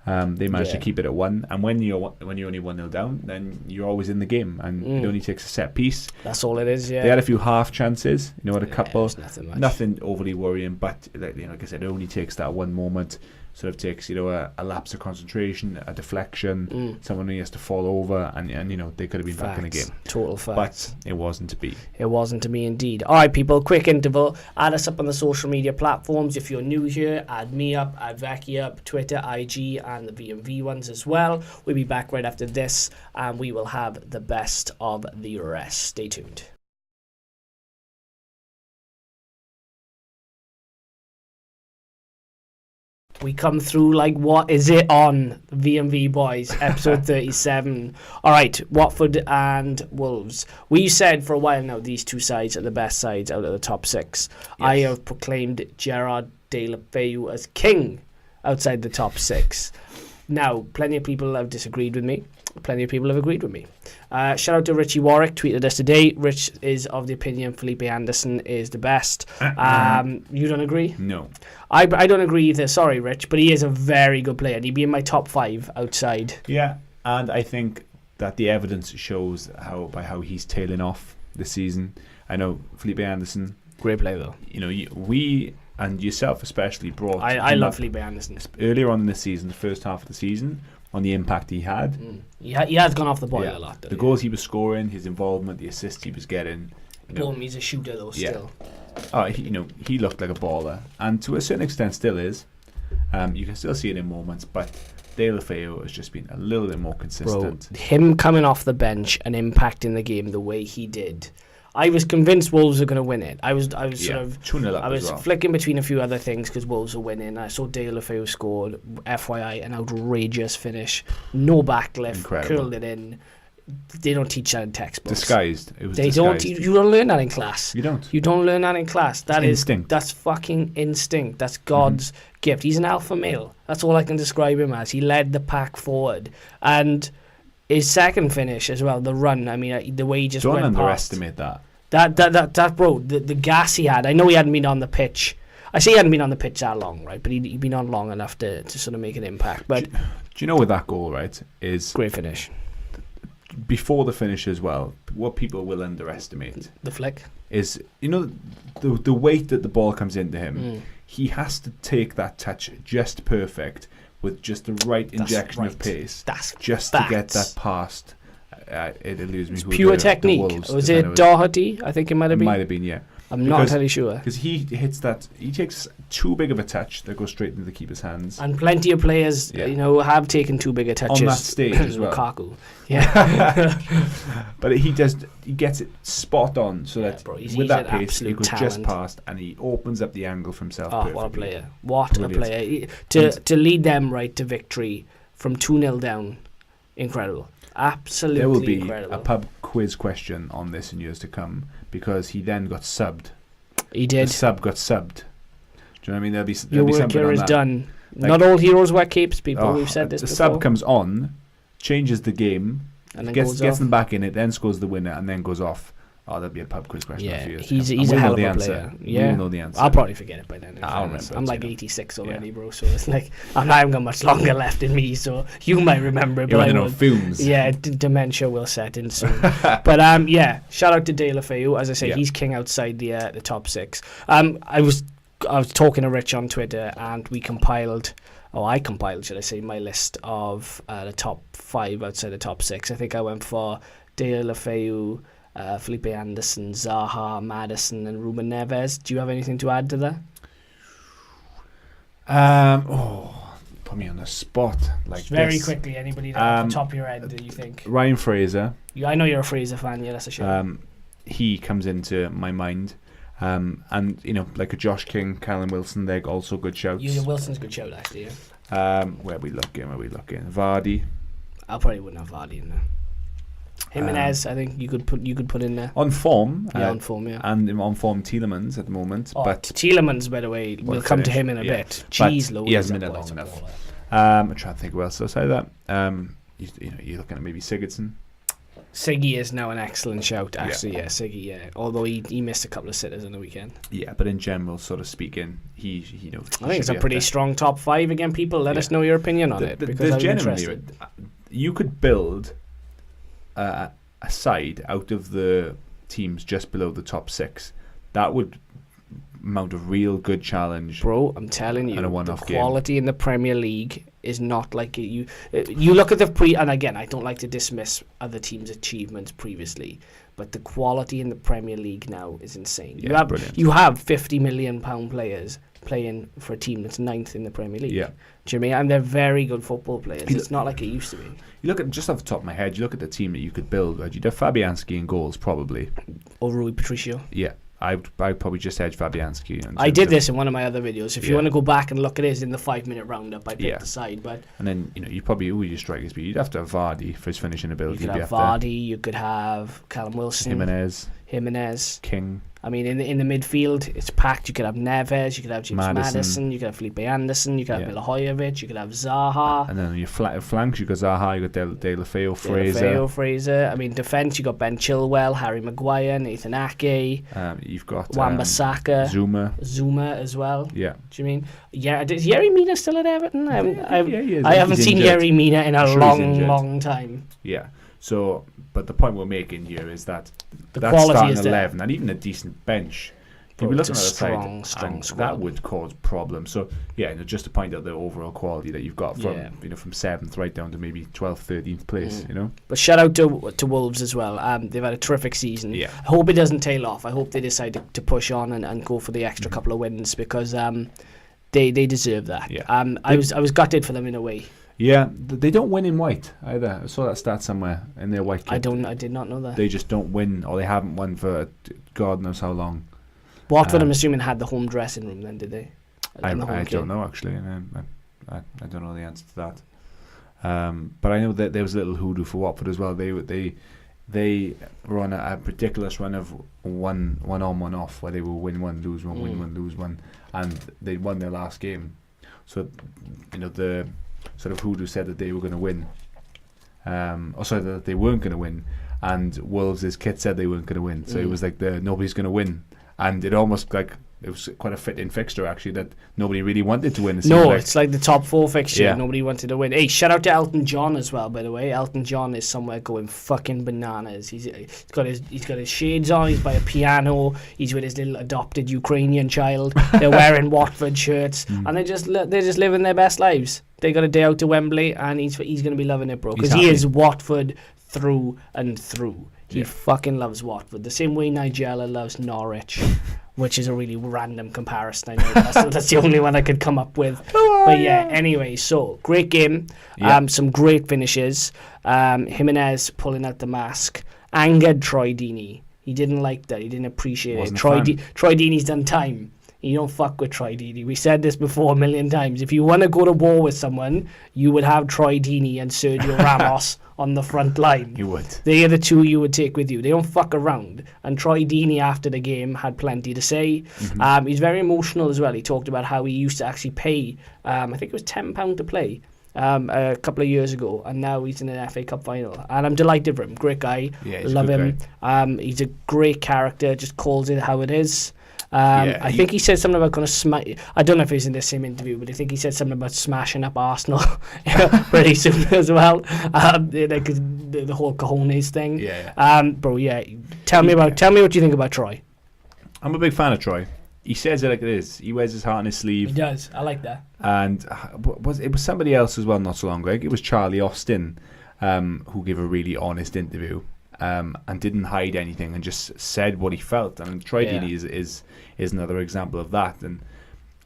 They managed to keep it at 1, and when you're only 1-0 down, then you're always in the game, and it only takes a set piece. That's all it is. Yeah, they had a few half chances, had a couple, nothing overly worrying, but like I said, it only takes that one moment. Sort of takes a lapse of concentration, a deflection, someone who has to fall over, and they could have been back in the game. Total facts. But it wasn't to be. It wasn't to be indeed. All right, people, quick interval. Add us up on the social media platforms. If you're new here, add me up, add Becky up, Twitter, IG, and the VMV ones as well. We'll be back right after this, and we will have the best of the rest. Stay tuned. We come through like, what is it on VMV boys, episode 37. All right, Watford and Wolves. We said for a while now these two sides are the best sides out of the top 6. Yes. I have proclaimed Gerard Deulofeu as king outside the top 6. Now, plenty of people have disagreed with me. Plenty of people have agreed with me. Shout out to Richie Warwick, tweeted us today. Rich is of the opinion Felipe Anderson is the best. You don't agree? No. I don't agree either. Sorry, Rich, but he is a very good player. He'd be in my top 5 outside. Yeah, and I think that the evidence shows how he's tailing off this season. I know Felipe Anderson, great player though. We and yourself especially brought. I love Felipe Anderson. Earlier on in the season, the first half of the season, on the impact he had. He has gone off the boil a lot. The goals he was scoring, his involvement, the assists he was getting. He's a shooter though still. Oh, he looked like a baller, and to a certain extent still is. You can still see it in moments, but Deulofeu has just been a little bit more consistent. Bro, him coming off the bench and impacting the game the way he did. I was convinced Wolves were going to win it. I was flicking between a few other things because Wolves were winning. I saw Deulofeu scored, FYI, an outrageous finish. No backlift, incredible. Curled it in. They don't teach that in textbooks. Disguised. It was disguised. You don't learn that in class. You don't. You don't learn that in class. That is instinct. That's fucking instinct. That's God's gift. He's an alpha male. That's all I can describe him as. He led the pack forward. And his second finish as well, the run, I mean, the way he just went past. Don't underestimate that. That bro, the gas he had. I know he hadn't been on the pitch. I say he hadn't been on the pitch that long, right? But he'd been on long enough to sort of make an impact. But do you know with that goal, right, is... Great finish. Before the finish as well, what people will underestimate... The flick? Is, the weight that the ball comes into him. He has to take that touch just perfect with just the right injection of pace. That's just to get that past... it eludes me. It's pure technique. Was it Doherty? I think it might have been. Might have been, yeah. I'm not entirely sure. Because he hits that, he takes too big of a touch that goes straight into the keeper's hands. And plenty of players, have taken too big a touches. On that stage as well. Lukaku. Yeah. But he gets it spot on so that with that pace, he goes just past and he opens up the angle for himself perfectly. What a player. What a player. To lead them right to victory from 2-0 down. incredible. Absolutely there will be incredible. a pub quiz question on this in years to come because he then got subbed. He did. The sub got subbed. Do you know what I mean? There'll be Your work something here on is that. done. Like, not all heroes wear capes, people. We've said this the before. sub comes on, changes the game, and then gets off. them back in it, then scores the winner, and then goes off. Oh, there'll be a pub quiz question. Yeah, for you. he's we'll a hell know of the a player. answer. Yeah, We'll know the answer. I'll probably forget it by then. I'll remember. I'm like 86 already, bro. So it's like I haven't got much longer left in me. So you might remember it, but I won't. Fumes. Yeah, dementia will set in soon. But yeah, shout out to De La Feu. As I say, he's king outside the top 6. I was talking to Rich on Twitter, and I compiled, should I say, my list of the top 5 outside the top 6. I think I went for De La Feu, Felipe Anderson, Zaha, Maddison, and Ruben Neves. Do you have anything to add to that? Put me on the spot like Just very this. quickly, anybody off the top of your head that you think? Ryan Fraser. I know you're a Fraser fan. Yeah, that's a shame. He comes into my mind. And like a Josh King, Callum Wilson, they're also good shouts. Wilson's a good shout, actually. Yeah. Where are we looking? Vardy. I probably wouldn't have Vardy in there. Jimenez, I think you could put in there. On form. On form, yeah. And on form Tielemans at the moment. But Tielemans, by the way, we'll come to him in a bit. Jeez, Lord, he hasn't been there long enough. I'm trying to think who else outside that. You're looking at maybe Sigurdsson. Siggy is now an excellent shout, actually. Yeah, Siggy. Yeah, although he missed a couple of sitters on the weekend. Yeah, but in general, sort of speaking, he I think it's a pretty strong top 5 again. People, let us know your opinion on it because I'm interested. You could build a side out of the teams just below the top 6. That would mount a real good challenge, bro. I'm telling you, and a one-off the quality in the Premier League is not like you look at the and again, I don't like to dismiss other teams' achievements previously, but the quality in the Premier League now is insane. You have £50 million players playing for a team that's 9th in the Premier League. Yeah, do you mean? And they're very good football players. It's not like it used to be. You look at, just off the top of my head, you look at the team that you could build. Right? You'd have Fabianski in goals, probably, or Rui Patricio. Yeah. I'd probably just edge Fabianski. I did this in one of my other videos. If you want to go back and look at it in the 5-minute roundup, I picked the side. But and then you probably who would your strikers be? You'd have to have Vardy for his finishing ability. You could have Vardy. You could have Callum Wilson, Jimenez, King. I mean, in the midfield, it's packed. You could have Neves, you could have James Maddison, you could have Felipe Anderson, you could have Milivojevic, you could have Zaha. And then on your flanks, you got Zaha, you got De La Feu, Fraser. I mean, defence, you got Ben Chilwell, Harry Maguire, Nathan Ake. You've got Wan-Bissaka, Zuma as well. Yeah. Do you mean? Yeah. Is Yerry Mina still at Everton? I haven't seen Yerry Mina in a long time. Yeah. So, but the point we're making here is that the that's quality starting is 11 there. And even a decent bench. You'll be looking at a strong side, that would cause problems. So, just to point out the overall quality that you've got from from 7th right down to maybe 12th, 13th place. But shout out to Wolves as well. They've had a terrific season. Yeah. I hope it doesn't tail off. I hope they decide to push on and go for the extra couple of wins because they deserve that. Yeah. I was gutted for them in a way. Yeah, they don't win in white either. I saw that stat somewhere in their white kit. I did not know that. They just don't win, or they haven't won for God knows how long. Watford, I'm assuming, had the home dressing room then, did they? I don't know, actually. I don't know the answer to that. But I know that there was a little hoodoo for Watford as well. They were on a ridiculous run of one on, one off, where they will win one, lose one, win one, lose one. And they won their last game. So, the sort of hoodoo said that they were going to win. That they weren't going to win. And Wolves' kit said they weren't going to win. So it was like nobody's going to win. And it almost like it was quite a fit-in fixture, actually, that nobody really wanted to win. It's like the top 4 fixture. Yeah. Nobody wanted to win. Hey, shout out to Elton John as well, by the way. Elton John is somewhere going fucking bananas. He's got his shades on. He's by a piano. He's with his little adopted Ukrainian child. They're wearing Watford shirts, and they're just living their best lives. They got a day out to Wembley, and he's going to be loving it, bro, because he is Watford through and through. He fucking loves Watford the same way Nigella loves Norwich, which is a really random comparison. I know that's the only one I could come up with. But anyway, so great game. Some great finishes. Jimenez pulling out the mask. Angered Troy Deeney. He didn't like that. He didn't appreciate it. Troy Deeney's done time. You don't fuck with Troy Deeney. We said this before a million times. If you want to go to war with someone, you would have Troy Deeney and Sergio Ramos on the front line. You would. They are the two you would take with you. They don't fuck around. And Troy Deeney, after the game, had plenty to say. He's very emotional as well. He talked about how he used to actually pay, I think it was £10 to play a couple of years ago, and now he's in an FA Cup final. And I'm delighted for him. Great guy. Yeah, love him. He's a great character, just calls it how it is. I think he said something about going to smash. I don't know if it was in the same interview, but I think he said something about smashing up Arsenal pretty soon as well. Like the whole cojones thing. Bro, yeah. Tell me what you think about Troy. I'm a big fan of Troy. He says it like it is. He wears his heart on his sleeve. He does. I like that. And it was somebody else as well not so long ago. I think it was Charlie Austin who gave a really honest interview. And didn't hide anything and just said what he felt. And Troy Deeney is another example of that. And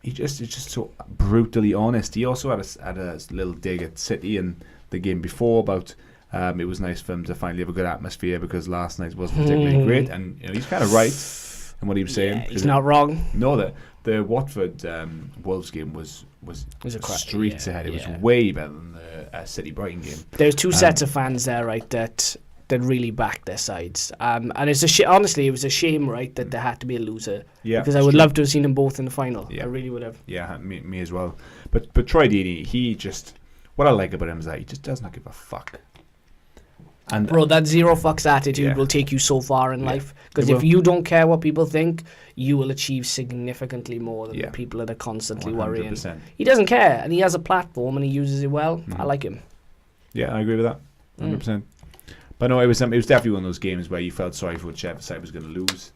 is just so brutally honest. He also had a little dig at City in the game before about it was nice for him to finally have a good atmosphere because last night wasn't particularly great. And he's kind of right in what he was saying. He's not wrong. No, the Watford Wolves game was streets ahead. It was way better than the City Brighton game. There's two sets of fans there, right, that really backed their sides. And it's honestly, it was a shame, right, that there had to be a loser. Yeah, because I would love to have seen them both in the final. Yeah. I really would have. Yeah, me as well. But Troy Deeney, what I like about him is that he just does not give a fuck. And bro, that zero fucks attitude will take you so far in life. Because if you don't care what people think, you will achieve significantly more than the people that are constantly 100%. Worrying. He doesn't care, and he has a platform, and he uses it well. I like him. Yeah, I agree with that. 100%. But no, it was definitely one of those games where you felt sorry for whichever side was going to lose.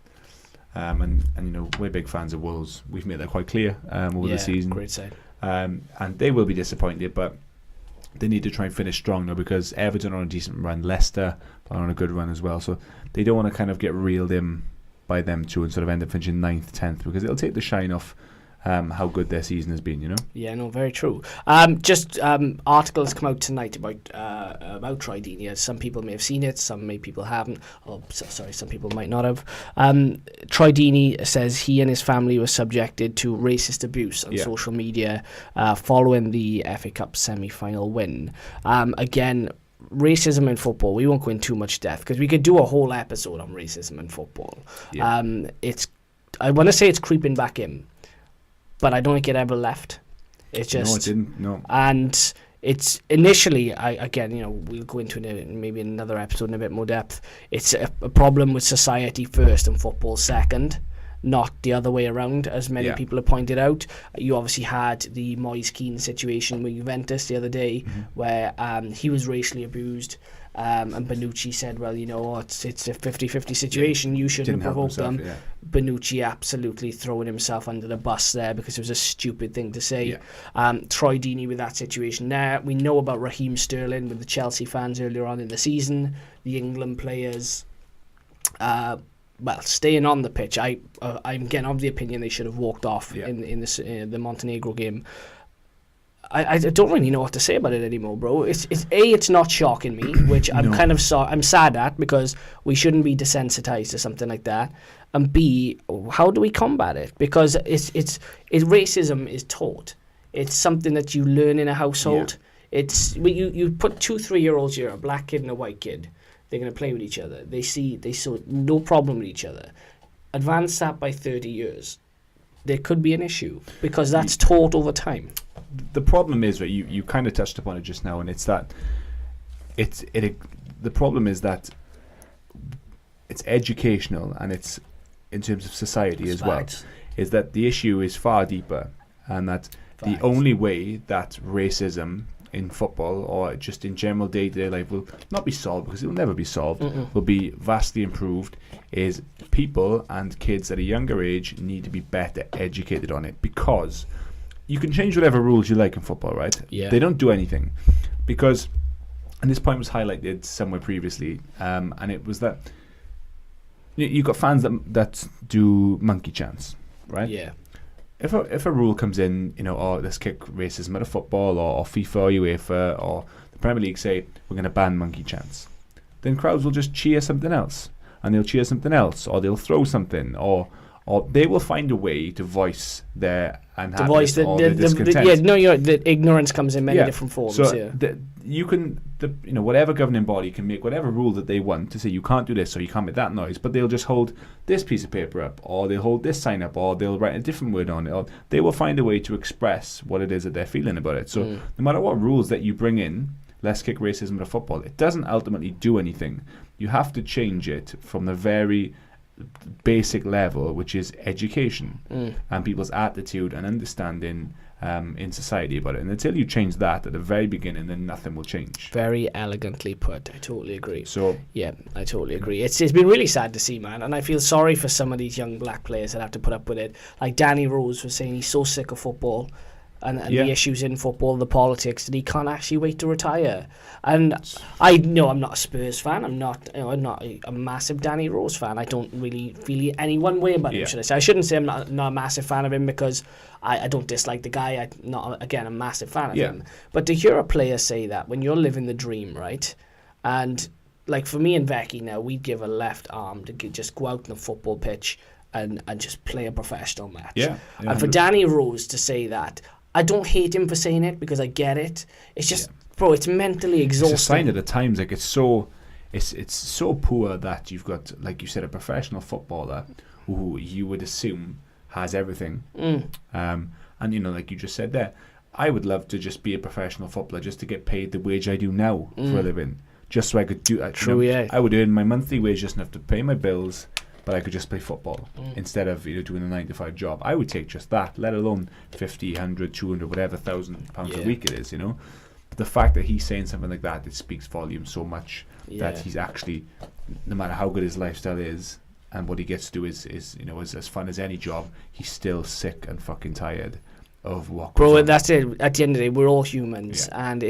And we're big fans of Wolves. We've made that quite clear over the season. Great side. And they will be disappointed, but they need to try and finish strong now because Everton are on a decent run, Leicester are on a good run as well. So they don't want to kind of get reeled in by them two and sort of end up finishing 9th, 10th because it'll take the shine off how good their season has been, Yeah, no, very true. Articles come out tonight about Troy Deeney. Some people may have seen it, some people haven't. Some people might not have. Troy Deeney says he and his family were subjected to racist abuse on social media following the FA Cup semi-final win. Again, racism in football, we won't go into too much depth because we could do a whole episode on racism in football. I want to say it's creeping back in, but I don't think it ever left. It's just... No, it didn't, no. And it's initially, we'll go into it maybe in another episode in a bit more depth. It's a problem with society first and football second, not the other way around, as many people have pointed out. You obviously had the Moise Kean situation with Juventus the other day, where he was racially abused. And Bonucci said, well, it's a 50-50 situation. You shouldn't have provoked them. Yeah. Bonucci absolutely throwing himself under the bus there because it was a stupid thing to say. Yeah. Troy Deeney with that situation there. We know about Raheem Sterling with the Chelsea fans earlier on in the season. The England players, staying on the pitch. I'm getting of the opinion they should have walked off in the Montenegro game. I don't really know what to say about it anymore, bro. It's not shocking me, which I'm I'm sad at because we shouldn't be desensitized to something like that. And B, how do we combat it? Because racism is taught. It's something that you learn in a household. Yeah. You put 2-3-year-olds here, a black kid and a white kid. They're going to play with each other. They saw no problem with each other. Advance that by 30 years, there could be an issue because that's taught over time. The problem is, right, you kind of touched upon it just now, and it's that the problem is that it's educational and it's in terms of society as well, is that the issue is far deeper, and that the only way that racism in football or just in general day-to-day life will not be solved, because it will never be solved, will be vastly improved, is people and kids at a younger age need to be better educated on it, because you can change whatever rules you like in football, right? Yeah. They don't do anything. Because, and this point was highlighted somewhere previously, and it was that you've got fans that do monkey chants, right? Yeah. If a rule comes in, let's kick racism out of football, or FIFA or UEFA or the Premier League say we're going to ban monkey chants, then crowds will just cheer something else, and they'll cheer something else, or they'll throw something, or or they will find a way to voice their unhappiness voice or their discontent. The ignorance comes in many different forms. So yeah. Whatever governing body can make whatever rule that they want to say you can't do this or you can't make that noise, but they'll just hold this piece of paper up, or they'll hold this sign up, or they'll write a different word on it, or they will find a way to express what it is that they're feeling about it. So no matter what rules that you bring in, let's kick racism to football, it doesn't ultimately do anything. You have to change it from the very basic level, which is education and people's attitude and understanding in society about it. And until you change that at the very beginning, then nothing will change. Very elegantly put. I totally agree. So yeah, I totally agree. It's been really sad to see, man, and I feel sorry for some of these young black players that have to put up with it. Like Danny Rose was saying, he's so sick of football and the issues in football, the politics, that he can't actually wait to retire. And I know I'm not a Spurs fan. I'm not a massive Danny Rose fan. I don't really feel any one way about him, should I say. I shouldn't say I'm not a massive fan of him, because I don't dislike the guy. I'm not, again, a massive fan of him. But to hear a player say that when you're living the dream, right? And like for me and Becky now, we'd give a left arm to just go out on the football pitch and just play a professional match. Yeah. And for Danny Rose to say that, I don't hate him for saying it, because I get it. It's just, bro, it's mentally exhausting. It's a sign of the times. Like it's so poor that you've got, like you said, a professional footballer who you would assume has everything. And like you just said there, I would love to just be a professional footballer, just to get paid the wage I do now for a living, just so I could do. I would earn my monthly wage just enough to pay my bills, but I could just play football instead of doing a 9-to-5 job. I would take just that, let alone 50, 100, 200, whatever £1,000 a week it is, But the fact that he's saying something like that, it speaks volumes so much that he's actually, no matter how good his lifestyle is and what he gets to do is as fun as any job, he's still sick and fucking tired of what goes on. That's it. At the end of the day, we're all humans, and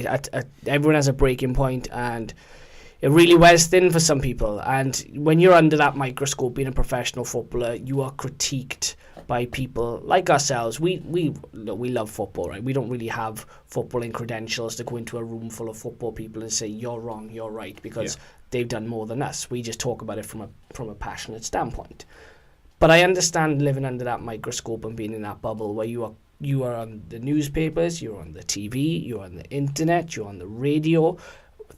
everyone has a breaking point, and it really wears thin for some people. And when you're under that microscope being a professional footballer, you are critiqued by people like ourselves. We love football, right? We don't really have footballing credentials to go into a room full of football people and say you're wrong, you're right, because they've done more than us. We just talk about it from a passionate standpoint. But I understand living under that microscope and being in that bubble where you are on the newspapers, you're on the TV, you're on the internet, you're on the radio.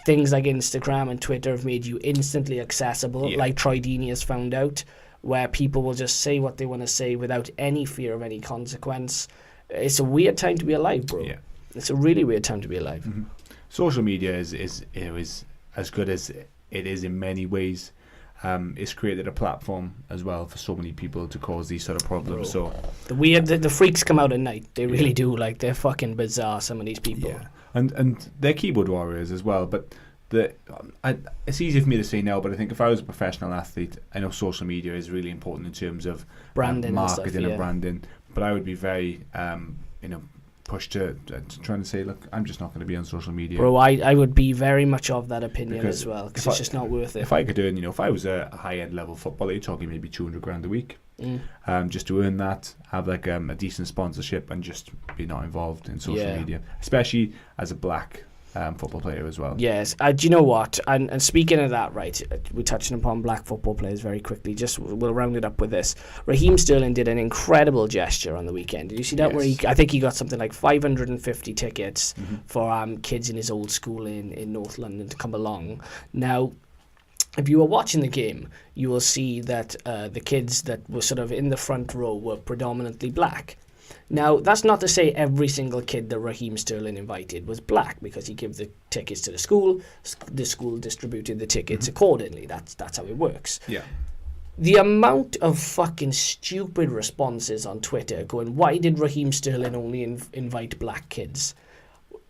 Things like Instagram and Twitter have made you instantly accessible, like Troy Deeney has found out, where people will just say what they want to say without any fear of any consequence. It's a weird time to be alive, bro. Yeah. It's a really weird time to be alive. Mm-hmm. Social media is as good as it is in many ways. It's created a platform as well for so many people to cause these sort of problems. Bro. So the freaks come out at night. They really do. Like, they're fucking bizarre, some of these people. Yeah. And they're keyboard warriors as well. But it's easy for me to say now, but I think if I was a professional athlete, I know social media is really important in terms of branding, marketing and branding. But I would be very, pushed to trying to say, look, I'm just not going to be on social media. Bro, I would be very much of that opinion as well, because it's just not worth it. If I could earn, if I was a high-end level footballer, you're talking maybe $200,000 a week. Just to earn that, have like a decent sponsorship, and just be not involved in social media, especially as a black football player as well. Yes. Do you know what? And speaking of that, right, we're touching upon black football players very quickly. Just we'll round it up with this. Raheem Sterling did an incredible gesture on the weekend. Did you see that? Yes. Where I think he got something like 550 tickets for kids in his old school in North London to come along. Now, if you were watching the game, you will see that the kids that were sort of in the front row were predominantly black. Now, that's not to say every single kid that Raheem Sterling invited was black, because he gave the tickets to the school distributed the tickets accordingly. That's how it works. Yeah. The amount of fucking stupid responses on Twitter going, why did Raheem Sterling only invite black kids?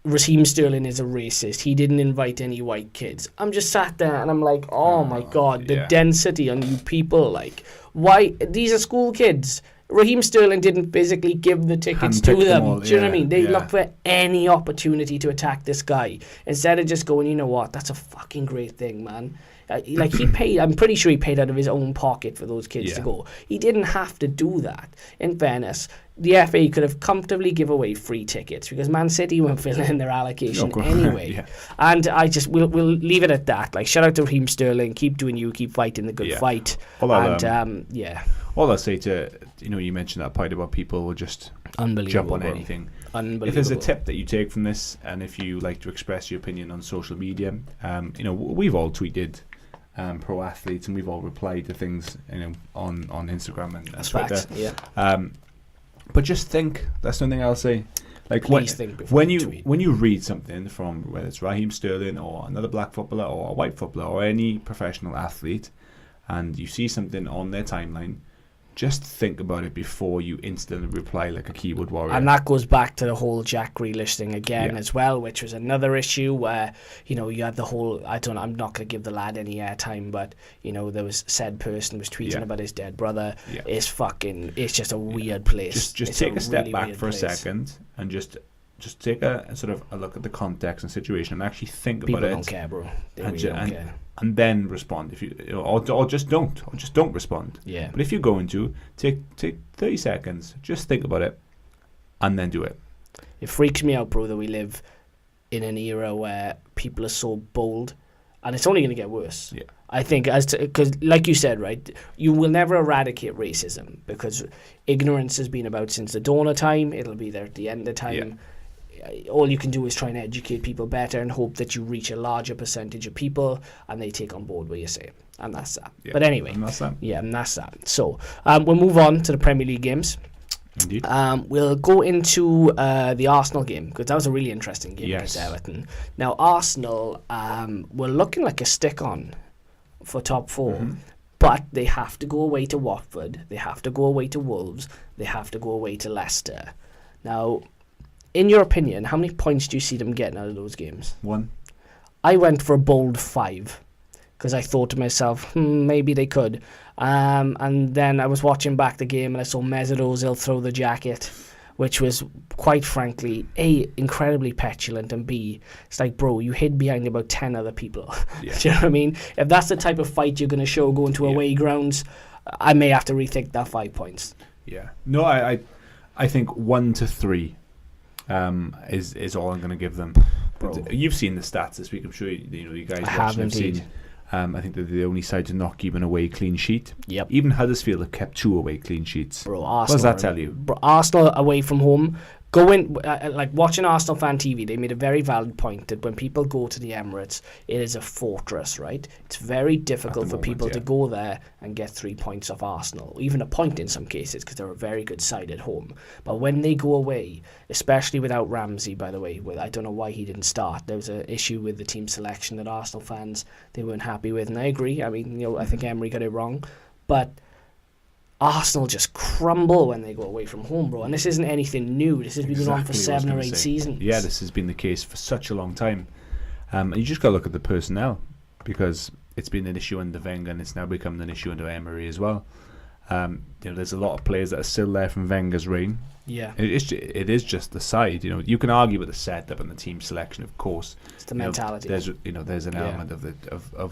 Raheem Sterling is a racist. He didn't invite any white kids. I'm just sat there and I'm like, oh my God, the density on you people. Like, why? These are school kids. Raheem Sterling didn't physically give the tickets to them. Do you know what I mean? They look for any opportunity to attack this guy, instead of just going, you know what, that's a fucking great thing, man. Like, he paid, I'm pretty sure he paid out of his own pocket for those kids to go. He didn't have to do that. In fairness, the FA could have comfortably give away free tickets, because Man City won't fill in their allocation anyway. And we'll leave it at that. Like, shout out to Raheem Sterling. Keep doing you. Keep fighting the good fight. All all I say to, you mentioned that point about people will just jump on anything. Unbelievable. If there's a tip that you take from this, and if you like to express your opinion on social media, we've all tweeted pro athletes, and we've all replied to things, on Instagram and Twitter. Facts, yeah. But just think. That's something I'll say. Like when you read something from, whether it's Raheem Sterling or another black footballer or a white footballer or any professional athlete, and you see something on their timeline, just think about it before you instantly reply like a keyboard warrior. And that goes back to the whole Jack Grealish thing again as well, which was another issue where, you had the whole, I'm not going to give the lad any airtime, but, there was said person was tweeting about his dead brother. Yeah. It's just a weird place. Just take a step back for a second and just take a sort of a look at the context and situation and actually think about it. People don't care, bro. They really don't care. And then respond if you, or just don't respond. Yeah. But if you're going to take 30 seconds, just think about it, and then do it. It freaks me out, bro, that we live in an era where people are so bold, and it's only going to get worse. Yeah. I think because, like you said, right, you will never eradicate racism because ignorance has been about since the dawn of time. It'll be there at the end of time. Yeah. All you can do is try and educate people better and hope that you reach a larger percentage of people and they take on board what you say. And that's that. Yeah, but anyway. And that's that. Yeah, and that's that. So we'll move on to the Premier League games. Indeed. We'll go into the Arsenal game because that was a really interesting game against Everton. Now, Arsenal were looking like a stick-on for top four. Mm-hmm. But they have to go away to Watford. They have to go away to Wolves. They have to go away to Leicester. Now, in your opinion, how many points do you see them getting out of those games? 1. I went for a bold 5 because I thought to myself, maybe they could. And then I was watching back the game and I saw Mesut Ozil throw the jacket, which was, quite frankly, A, incredibly petulant, and B, it's like, bro, you hid behind about 10 other people. Yeah. Do you know what I mean? If that's the type of fight you're going to show going to away grounds, I may have to rethink that 5 points. Yeah. No, I think 1 to 3. Is all I'm going to give them. But you've seen the stats this week. I'm sure you guys have seen. I think they're the only side to not keep an away clean sheet. Yep. Even Huddersfield have kept 2 away clean sheets. Bro, Arsenal, what does that tell you? Bro, Arsenal away from home. Like watching Arsenal fan TV, they made a very valid point that when people go to the Emirates, it is a fortress, right? It's very difficult for people to go there and get 3 points off Arsenal, even a point in some cases, because they're a very good side at home. But when they go away, especially without Ramsey, by the way, I don't know why he didn't start. There was an issue with the team selection that Arsenal fans, they weren't happy with, and I agree. I mean, I think Emery got it wrong, but Arsenal just crumble when they go away from home, bro. And this isn't anything new. This has been going on for 7 or 8 seasons. Yeah, this has been the case for such a long time. And you just got to look at the personnel, because it's been an issue under Wenger and it's now become an issue under Emery as well. There's a lot of players that are still there from Wenger's reign. Yeah, it is just the side. You can argue with the setup and the team selection, of course. It's the mentality. There's an element of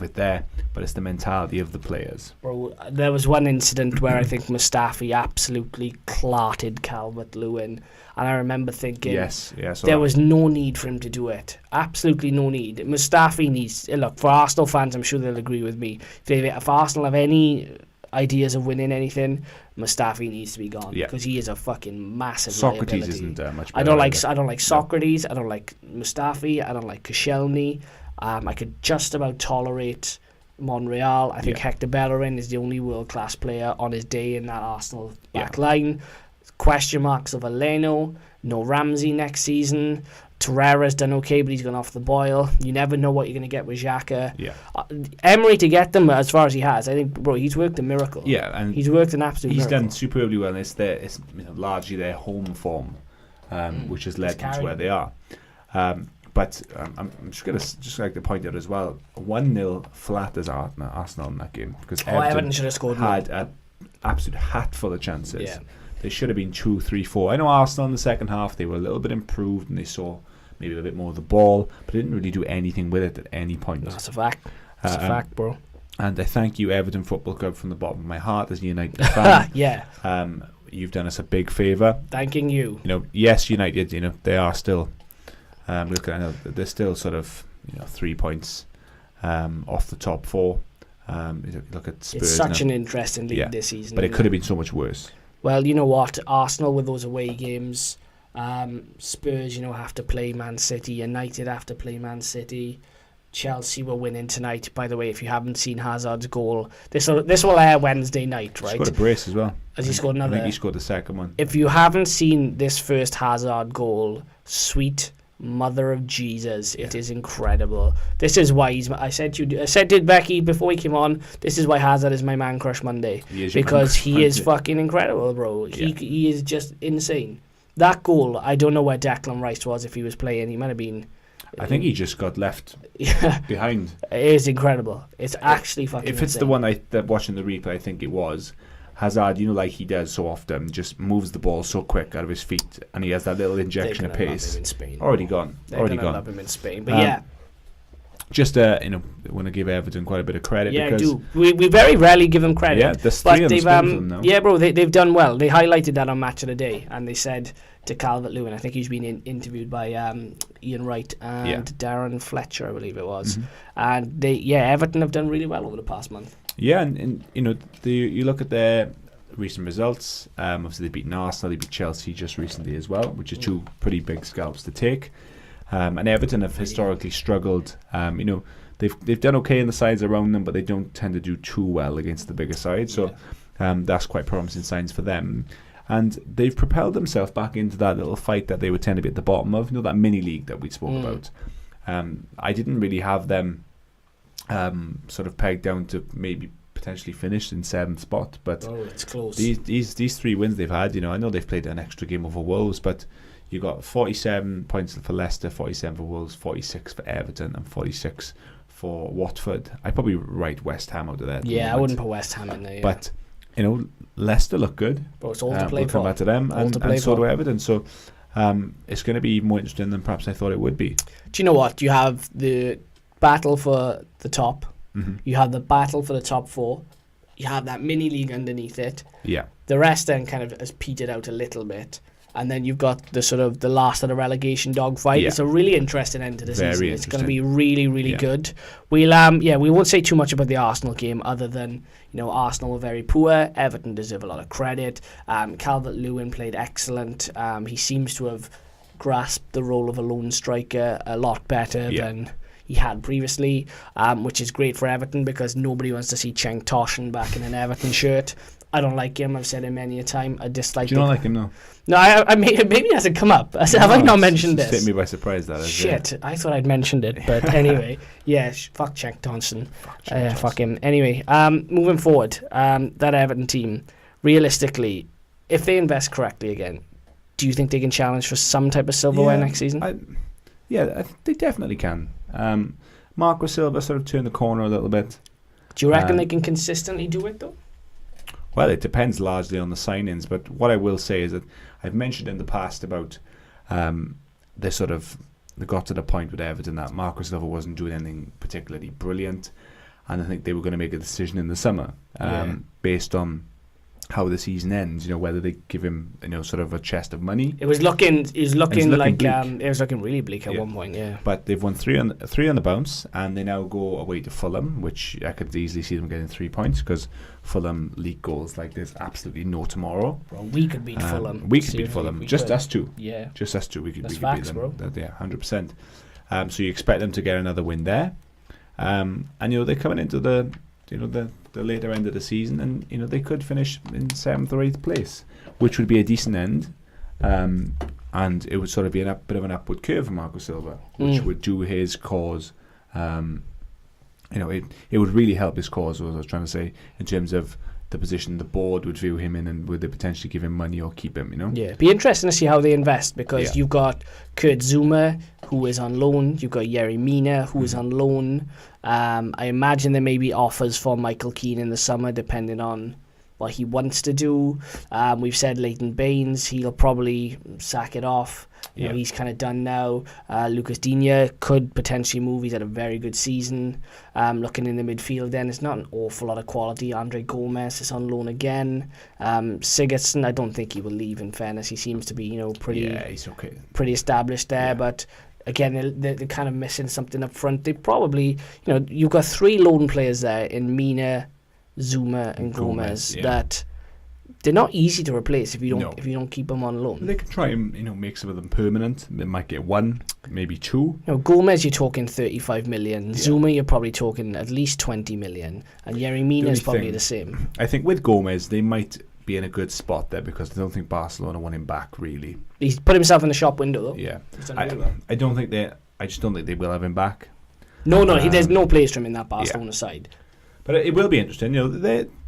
it there, but it's the mentality of the players. Bro, there was one incident where I think Mustafi absolutely clarted Calvert-Lewin, and I remember thinking, there was no need for him to do it. Absolutely no need. Mustafi needs. Look, for Arsenal fans, I'm sure they'll agree with me. If Arsenal have any ideas of winning anything, Mustafi needs to be gone because he is a fucking massive Socrates liability. Isn't much better. I don't like Socrates. I don't like Mustafi. I don't like Koscielny. I could just about tolerate Monreal. I think Hector Bellerin is the only world class player on his day in that Arsenal back line. Question marks of Eleno. No Ramsey next season. Torreira's done okay, but he's gone off the boil. You never know what you're going to get with Xhaka. Yeah. Emery, to get them as far as he has, I think, bro, he's worked a miracle. Yeah, and he's worked an absolute miracle. He's done superbly well. It's largely their home form, which has led them to where they are. But I'm just like to point out as well, 1-0 flat as Arsenal in that game, because Everton should have scored had an absolute hatful of chances. Yeah. They should have been 2, 3, 4. I know Arsenal in the second half, they were a little bit improved and they saw maybe a bit more of the ball, but they didn't really do anything with it at any point. That's a fact. That's a fact, bro. And I thank you, Everton Football Club, from the bottom of my heart as a United fan. Yeah. You've done us a big favour. Thanking you. Yes, United, they are still, they're still sort of 3 points off the top 4. You look at Spurs. It's such now. an interesting league this season. But it could have been so much worse. Well, you know what? Arsenal with those away games, Spurs, have to play Man City. United have to play Man City. Chelsea were winning tonight. By the way, if you haven't seen Hazard's goal, this will air Wednesday night, right? He scored a brace as well. Has he scored another? I think he scored the second one. If you haven't seen this first Hazard goal, sweet mother of Jesus, it is incredible. This is why I said to Becky before he came on, this is why Hazard is my man crush Monday. Because he is fucking incredible, bro. He is just insane. That goal, I don't know where Declan Rice was if he was playing. He might have been. I think he just got left behind. It is incredible. It's actually fucking If it's insane. the one that watching the replay, I think it was. Hazard, like he does so often, just moves the ball so quick out of his feet, and he has that little injection of pace. Love him in Spain. Already gone. They're Already gonna gone. love him in Spain. But just I want to give Everton quite a bit of credit. Yeah, because I do. We very rarely give them credit. Yeah, there's three on the spin for them now. Yeah, bro, they've done well. They highlighted that on Match of the Day, and they said to Calvert-Lewin, I think he's been interviewed by Ian Wright and Darren Fletcher, I believe it was, and Everton have done really well over the past month. Yeah, and you look at their recent results. Obviously, they've beaten Arsenal, they beat Chelsea just recently as well, which is two pretty big scalps to take. And Everton have historically struggled. They've done okay in the sides around them, but they don't tend to do too well against the bigger sides. So that's quite promising signs for them. And they've propelled themselves back into that little fight that they would tend to be at the bottom of. That mini league that we spoke about. I didn't really have them sort of pegged down to maybe potentially finish in 7th spot, but it's close. These 3 wins they've had, I know they've played an extra game over Wolves, but you got 47 points for Leicester, 47 for Wolves, 46 for Everton, and 46 for Watford. I'd probably write West Ham out of there. Yeah, I wouldn't put West Ham in there. Yeah. But Leicester look good. But it's all to play we'll for. Come back to them, and so do Everton. So it's going to be more interesting than perhaps I thought it would be. Do you know what? You have the battle for the top. You have the battle for the top 4. You have that mini league underneath it. Yeah. The rest then kind of has petered out a little bit. And then you've got the sort of the last of the relegation dogfight. Yeah. It's a really interesting end to the season. It's going to be really, really good. We won't say too much about the Arsenal game other than, Arsenal were very poor. Everton deserve a lot of credit. Calvert-Lewin played excellent. He seems to have grasped the role of a lone striker a lot better than he had previously, which is great for Everton because nobody wants to see Cenk Tosun back in an Everton shirt. I don't like him. I've said it many a time. I dislike him. Do you not like him, no? No, I maybe it hasn't come up. Have I not mentioned this? It's taken me by surprise, that is. Shit, I thought I'd mentioned it. But anyway, fuck Cenk Tosun. Fuck him. Anyway, moving forward, that Everton team, realistically, if they invest correctly again, do you think they can challenge for some type of silverware next season? I think they definitely can. Marco Silva sort of turned the corner a little bit. Do you reckon they can consistently do it, though? Well, it depends largely on the signings, but what I will say is that I've mentioned in the past about they got to the point with Everton that Marco Silva wasn't doing anything particularly brilliant, and I think they were going to make a decision in the summer based on how the season ends, whether they give him, sort of a chest of money. It was looking like bleak. It was looking really bleak at one point, yeah. But they've won three on the bounce, and they now go away to Fulham, which I could easily see them getting 3 points because Fulham leak goals like there's absolutely no tomorrow. Well, we could beat Fulham. We could beat Fulham. Just us two. Yeah. Just us two. We could beat facts, them. Bro. Yeah, 100%. So you expect them to get another win there, and they're coming into the later end of the season, and they could finish in 7th or 8th place, which would be a decent end, and it would sort of be a bit of an upward curve for Marco Silva, which would do his cause. It would really help his cause, what I was trying to say, in terms of the position the board would view him in, and would they potentially give him money or keep him, Yeah, it'd be interesting to see how they invest, because you've got Kurt Zuma, who is on loan, you've got Yerry Mina, who is on loan. I imagine there may be offers for Michael Keane in the summer, depending on what he wants to do. We've said Leighton Baines, he'll probably sack it off. He's kind of done now. Lucas Digne could potentially move. He's had a very good season. Looking in the midfield then, it's not an awful lot of quality. Andre Gomez is on loan again. Sigurdsson, I don't think he will leave, in fairness. He seems to be, pretty he's okay. Pretty established there, but again, they're kind of missing something up front. They probably, you've got 3 lone players there in Mina, Zuma, and Gomez that they're not easy to replace if you don't keep them on loan. They can try and make some of them permanent. They might get 1, maybe 2. Gomez, you're talking 35 million. Zuma, you're probably talking at least 20 million, and Yerry Mina is probably the same. I think with Gomez, they might be in a good spot there because I don't think Barcelona want him back really. He's put himself in the shop window though. Yeah, I don't think I just don't think they will have him back. No, there's no place for him in that Barcelona side. But it will be interesting.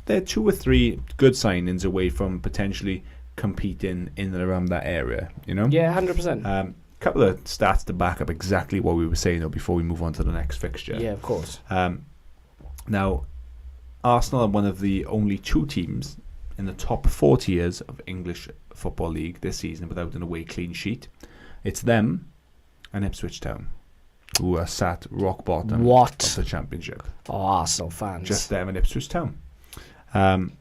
They're 2 or 3 good signings away from potentially competing in and around that area. Yeah, 100%. Couple of stats to back up exactly what we were saying though before we move on to the next fixture. Yeah, of course. Now, Arsenal are one of the only 2 teams in the top 4 tiers of English Football League this season without an away clean sheet. It's them and Ipswich Town who are sat rock bottom of the Championship. Oh, Arsenal fans. Just them and Ipswich Town. And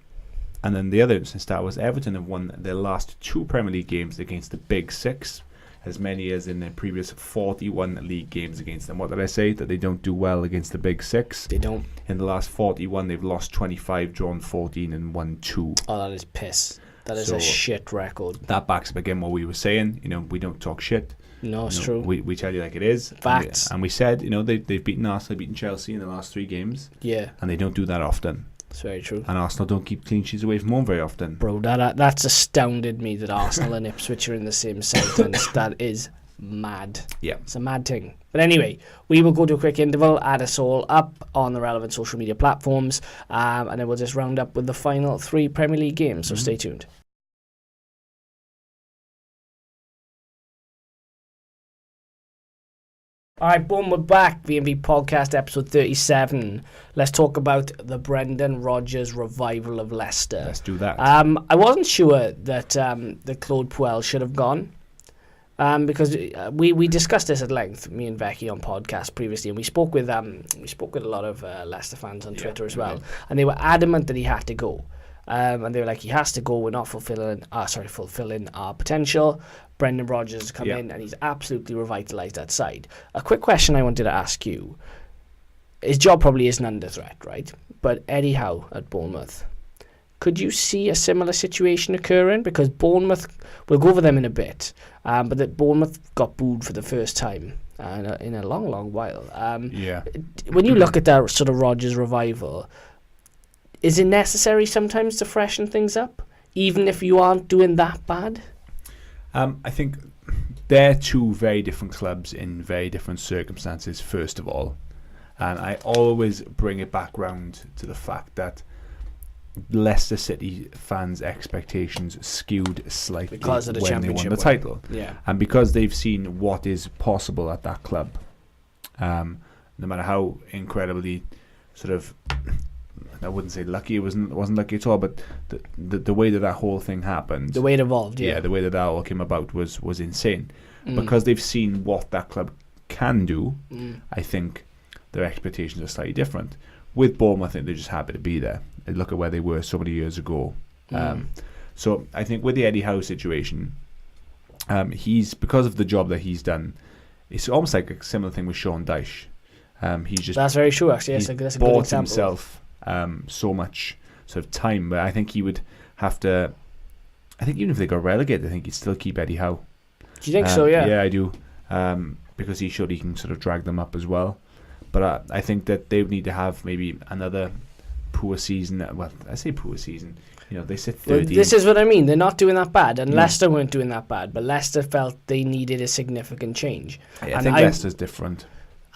then the other interesting stat was Everton have won their last 2 Premier League games against the Big 6, as many as in their previous 41 league games against them. What did I say? That they don't do well against the Big 6? They don't. In the last 41, they've lost 25, drawn 14, and won 2. Oh, that is piss. That is a shit record. That backs up again what we were saying. We don't talk shit. No, it's true. We tell you like it is. Facts. And we said, they've beaten Arsenal, beaten Chelsea in the last 3 games. Yeah. And they don't do that often. It's very true. And Arsenal don't keep clean sheets away from home very often. Bro, that's astounded me that Arsenal and Ipswich are in the same sentence. That is mad. Yeah. It's a mad thing. But anyway, we will go to a quick interval, add us all up on the relevant social media platforms, and then we'll just round up with the final 3 Premier League games. So stay tuned. Alright, boom, we're back. VMV Podcast, episode 37. Let's talk about the Brendan Rodgers revival of Leicester. Let's do that. I wasn't sure that Claude Puel should have gone. Because we discussed this at length, me and Becky on podcast previously, and we spoke with a lot of Leicester fans on Twitter as well, and they were adamant that he had to go. And they were like, he has to go. We're not fulfilling our potential. Brendan Rodgers has come in and he's absolutely revitalised that side. A quick question I wanted to ask you. His job probably isn't under threat, right? But Eddie Howe at Bournemouth, could you see a similar situation occurring? Because Bournemouth, we'll go over them in a bit, but that Bournemouth got booed for the first time in a long, long while. When you look at that sort of Rodgers revival, is it necessary sometimes to freshen things up, even if you aren't doing that bad? I think they're 2 very different clubs in very different circumstances, first of all. And I always bring it back round to the fact that Leicester City fans' expectations skewed slightly because of the when they won the championship title. Yeah. And because they've seen what is possible at that club. No matter how incredibly sort of, I wouldn't say lucky, it wasn't lucky at all, but the way that whole thing happened, the way it evolved, the way that all came about was insane. Because they've seen what that club can do, I think their expectations are slightly different. With Bournemouth, I think they're just happy to be there. They look at where they were so many years ago. So I think with the Eddie Howe situation, he's, because of the job that he's done, it's almost like a similar thing with Sean Dyche. He's just, that's very true, actually. That's a good example. Bought himself so much sort of time, but I think he would have to. I think even if they got relegated, I think he'd still keep Eddie Howe. Do you think so? Yeah. Yeah, I do. Because he showed he can sort of drag them up as well. But I think that they would need to have maybe another poor season. Well, I say poor season. They sit 13th. Well, this is what I mean. They're not doing that bad, and Leicester weren't doing that bad. But Leicester felt they needed a significant change. I think Leicester's different.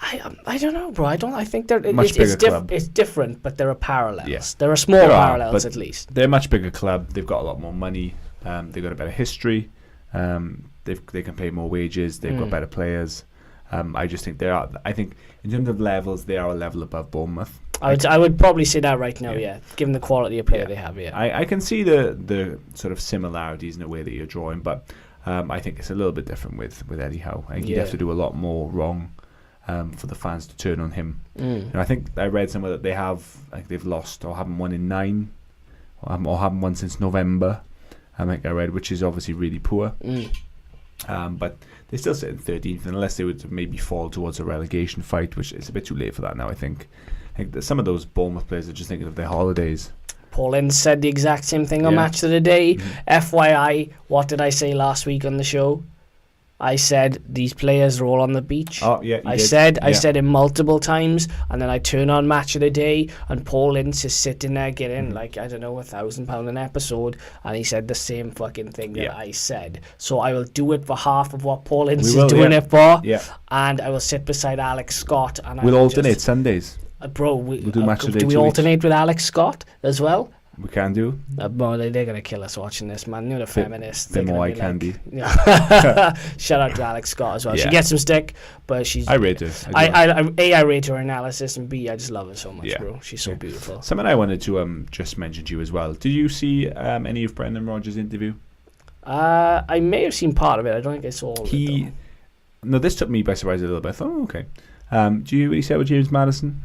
I don't know, bro. I think they're it's different, but there are parallels. Yeah. There are small parallels at least. They're a much bigger club. They've got a lot more money. They've got a better history. They can pay more wages. They've got better players. I just think I think in terms of levels, they are a level above Bournemouth. I would probably say that right now. Yeah, given the quality of player they have. Yeah, I can see the sort of similarities in the way that you're drawing, but I think it's a little bit different with Eddie Howe. I think he'd have to do a lot more wrong for the fans to turn on him. And I think I read somewhere that they've lost or haven't won in 9, or haven't won since November. I think I read, which is obviously really poor. But they still sit in 13th, unless they would maybe fall towards a relegation fight, which is a bit too late for that now, I think. I think that some of those Bournemouth players are just thinking of their holidays. Paul Ince said the exact same thing on Match of the Day. FYI, what did I say last week on the show? I said these players are all on the beach. Oh yeah, I said it multiple times, and then I turn on Match of the Day, and Paul Ince is sitting there getting like, I don't know, £1,000 an episode, and he said the same fucking thing that I said. So I will do it for half of what Paul Ince is doing it for, and I will sit beside Alex Scott, and we'll alternate Sundays. Bro, we'll do Match of the Day. Do we alternate with Alex Scott as well? We can do. Well, they're going to kill us watching this, man. You're the feminists. The more I can be. Yeah. Shout out to Alex Scott as well. She gets some stick, but she's... I rate her. I rate her analysis, and B, I just love her so much, bro. She's so beautiful. Something I wanted to just mention to you as well. Did you see any of Brendan Rodgers' interview? I may have seen part of it. I don't think I saw all of it. No, this took me by surprise a little bit. I thought, okay. Do you really say with James Maddison?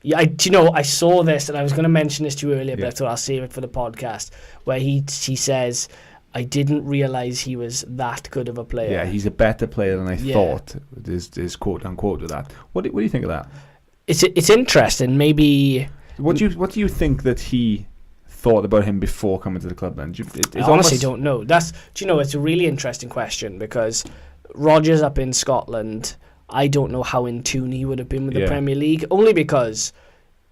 Yeah, I saw this, and I was going to mention this to you earlier, but I thought I'll save it for the podcast, where he says, I didn't realise he was that good of a player. Yeah, he's a better player than I thought, is quote-unquote with that. What do you think of that? It's interesting, maybe... What do you think that he thought about him before coming to the club then? I honestly don't know. It's a really interesting question, because Rodgers up in Scotland... I don't know how in tune he would have been with the Premier League, only because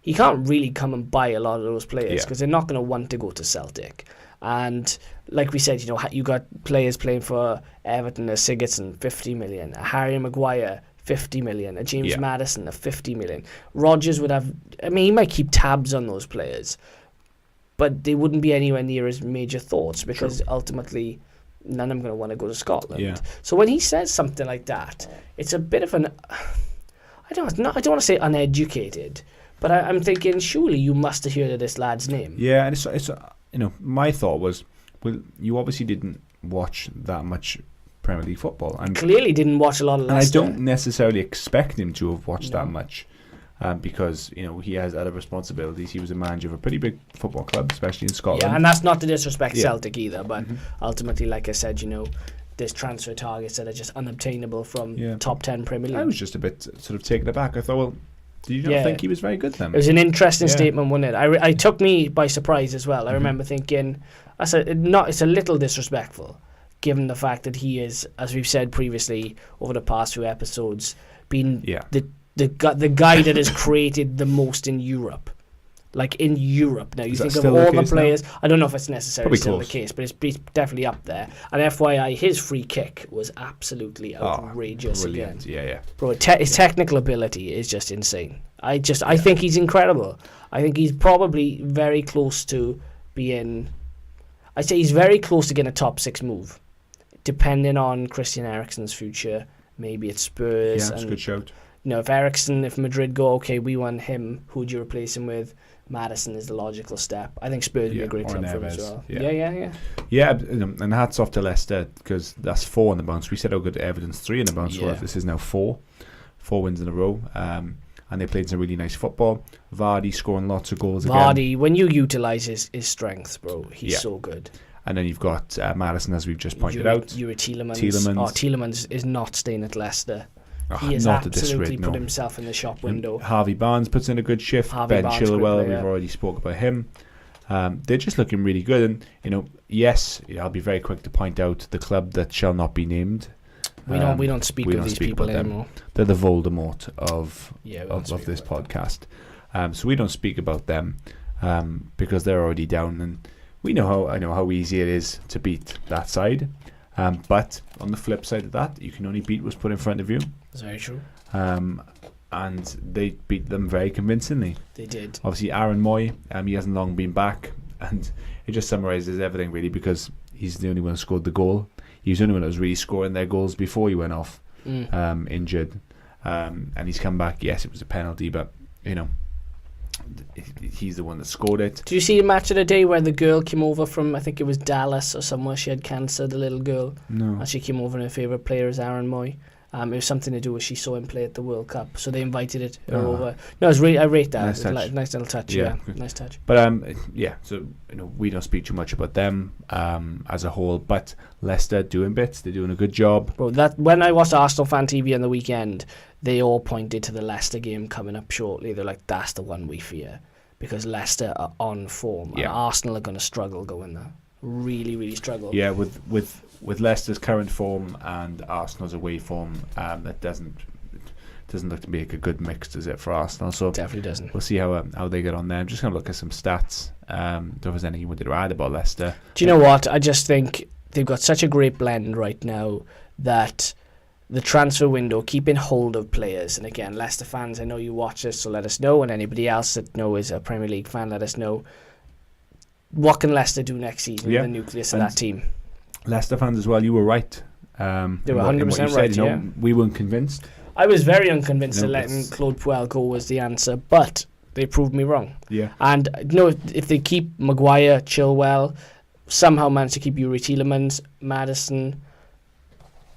he can't really come and buy a lot of those players because they're not going to want to go to Celtic. And like we said, you got players playing for Everton, a Sigurdsson, 50 million, a Harry Maguire, 50 million, a James Maddison, a 50 million. Rodgers would have, he might keep tabs on those players, but they wouldn't be anywhere near his major thoughts because ultimately... none of them going to want to go to Scotland. Yeah. So when he says something like that, it's a bit of an... I don't want to say uneducated, but I'm thinking, surely you must have heard of this lad's name. Yeah, and it's my thought was, well, you obviously didn't watch that much Premier League football. And clearly didn't watch a lot of Leicester. And I don't necessarily expect him to have watched that much. Because he has other responsibilities. He was a manager of a pretty big football club, especially in Scotland. Yeah, and that's not to disrespect Celtic either, but ultimately, like I said, there's transfer targets that are just unobtainable from top 10 Premier League. I was just a bit sort of taken aback. I thought, well, did you not think he was very good then? It was an interesting statement, wasn't it? I took me by surprise as well. I remember thinking, it's a little disrespectful, given the fact that he is, as we've said previously over the past few episodes, been the guy that has created the most in Europe. Like in Europe. Now, you think of all the players. Now? I don't know if it's necessarily still the case, but it's definitely up there. And FYI, his free kick was absolutely outrageous again. Yeah. Bro, his technical ability is just insane. I think he's incredible. I think he's probably very close to being... I'd say he's very close to getting a top 6 move. Depending on Christian Eriksen's future. Maybe it's Spurs. Yeah, that's a good shout. If Madrid go, okay, we want him, who do you replace him with? Madison is the logical step. I think Spurs would be a great club for him as well. Yeah, and hats off to Leicester, because that's 4 in the bounce. We said how good Everton's 3 in the bounce was. This is now 4 wins in a row. And they played some really nice football. Vardy scoring lots of goals again. When you utilise his strengths, bro, he's so good. And then you've got Madison, as we've just pointed out. Yuri Tielemans. Tielemans is not staying at Leicester. He has absolutely put himself in the shop window. Harvey Barnes puts in a good shift. Ben Chilwell, we've already spoke about him. They're just looking really good. And I'll be very quick to point out the club that shall not be named. We don't speak of these people anymore. They're the Voldemort of this podcast. So we don't speak about them because they're already down, and we know how easy it is to beat that side. But on the flip side of that, you can only beat what's put in front of you. That's very true. And they beat them very convincingly. They did. Obviously, Aaron Moy, he hasn't long been back, and it just summarises everything really, because he's the only one who scored the goal. He was the only one that was really scoring their goals before he went off injured. And he's come back. Yes, it was a penalty, but he's the one that scored it. Did you see the Match of the Day where the girl came over from, I think it was Dallas or somewhere? She had cancer, the little girl. No. And she came over, and her favourite player is Aaron Moy. It was something to do with she saw him play at the World Cup, so they invited her over. No, it's really, I rate that. Nice touch. Nice little touch. Yeah, nice touch. But so we don't speak too much about them as a whole. But Leicester doing bits. They're doing a good job. Bro, that when I watched Arsenal Fan TV on the weekend, they all pointed to the Leicester game coming up shortly. They're like, that's the one we fear, because Leicester are on form and Arsenal are going to struggle going there. Really, really struggle. Yeah, with Leicester's current form and Arsenal's away form, that doesn't look to make a good mix, does it, for Arsenal? So definitely doesn't. We'll see how they get on there. I'm just going to look at some stats. Don't know if there's anything you wanted to add about Leicester. Do you know what? I just think they've got such a great blend right now that the transfer window, keeping hold of players, and again, Leicester fans, I know you watch this, so let us know, and anybody else that is a Premier League fan, let us know. What can Leicester do next season with the nucleus of that team? Leicester fans as well, you were right. They were 100% right, we weren't convinced. I was very unconvinced that letting Claude Puel go was the answer, but they proved me wrong. Yeah. And if they keep Maguire, Chilwell, somehow manage to keep Yuri Tielemans, Maddison,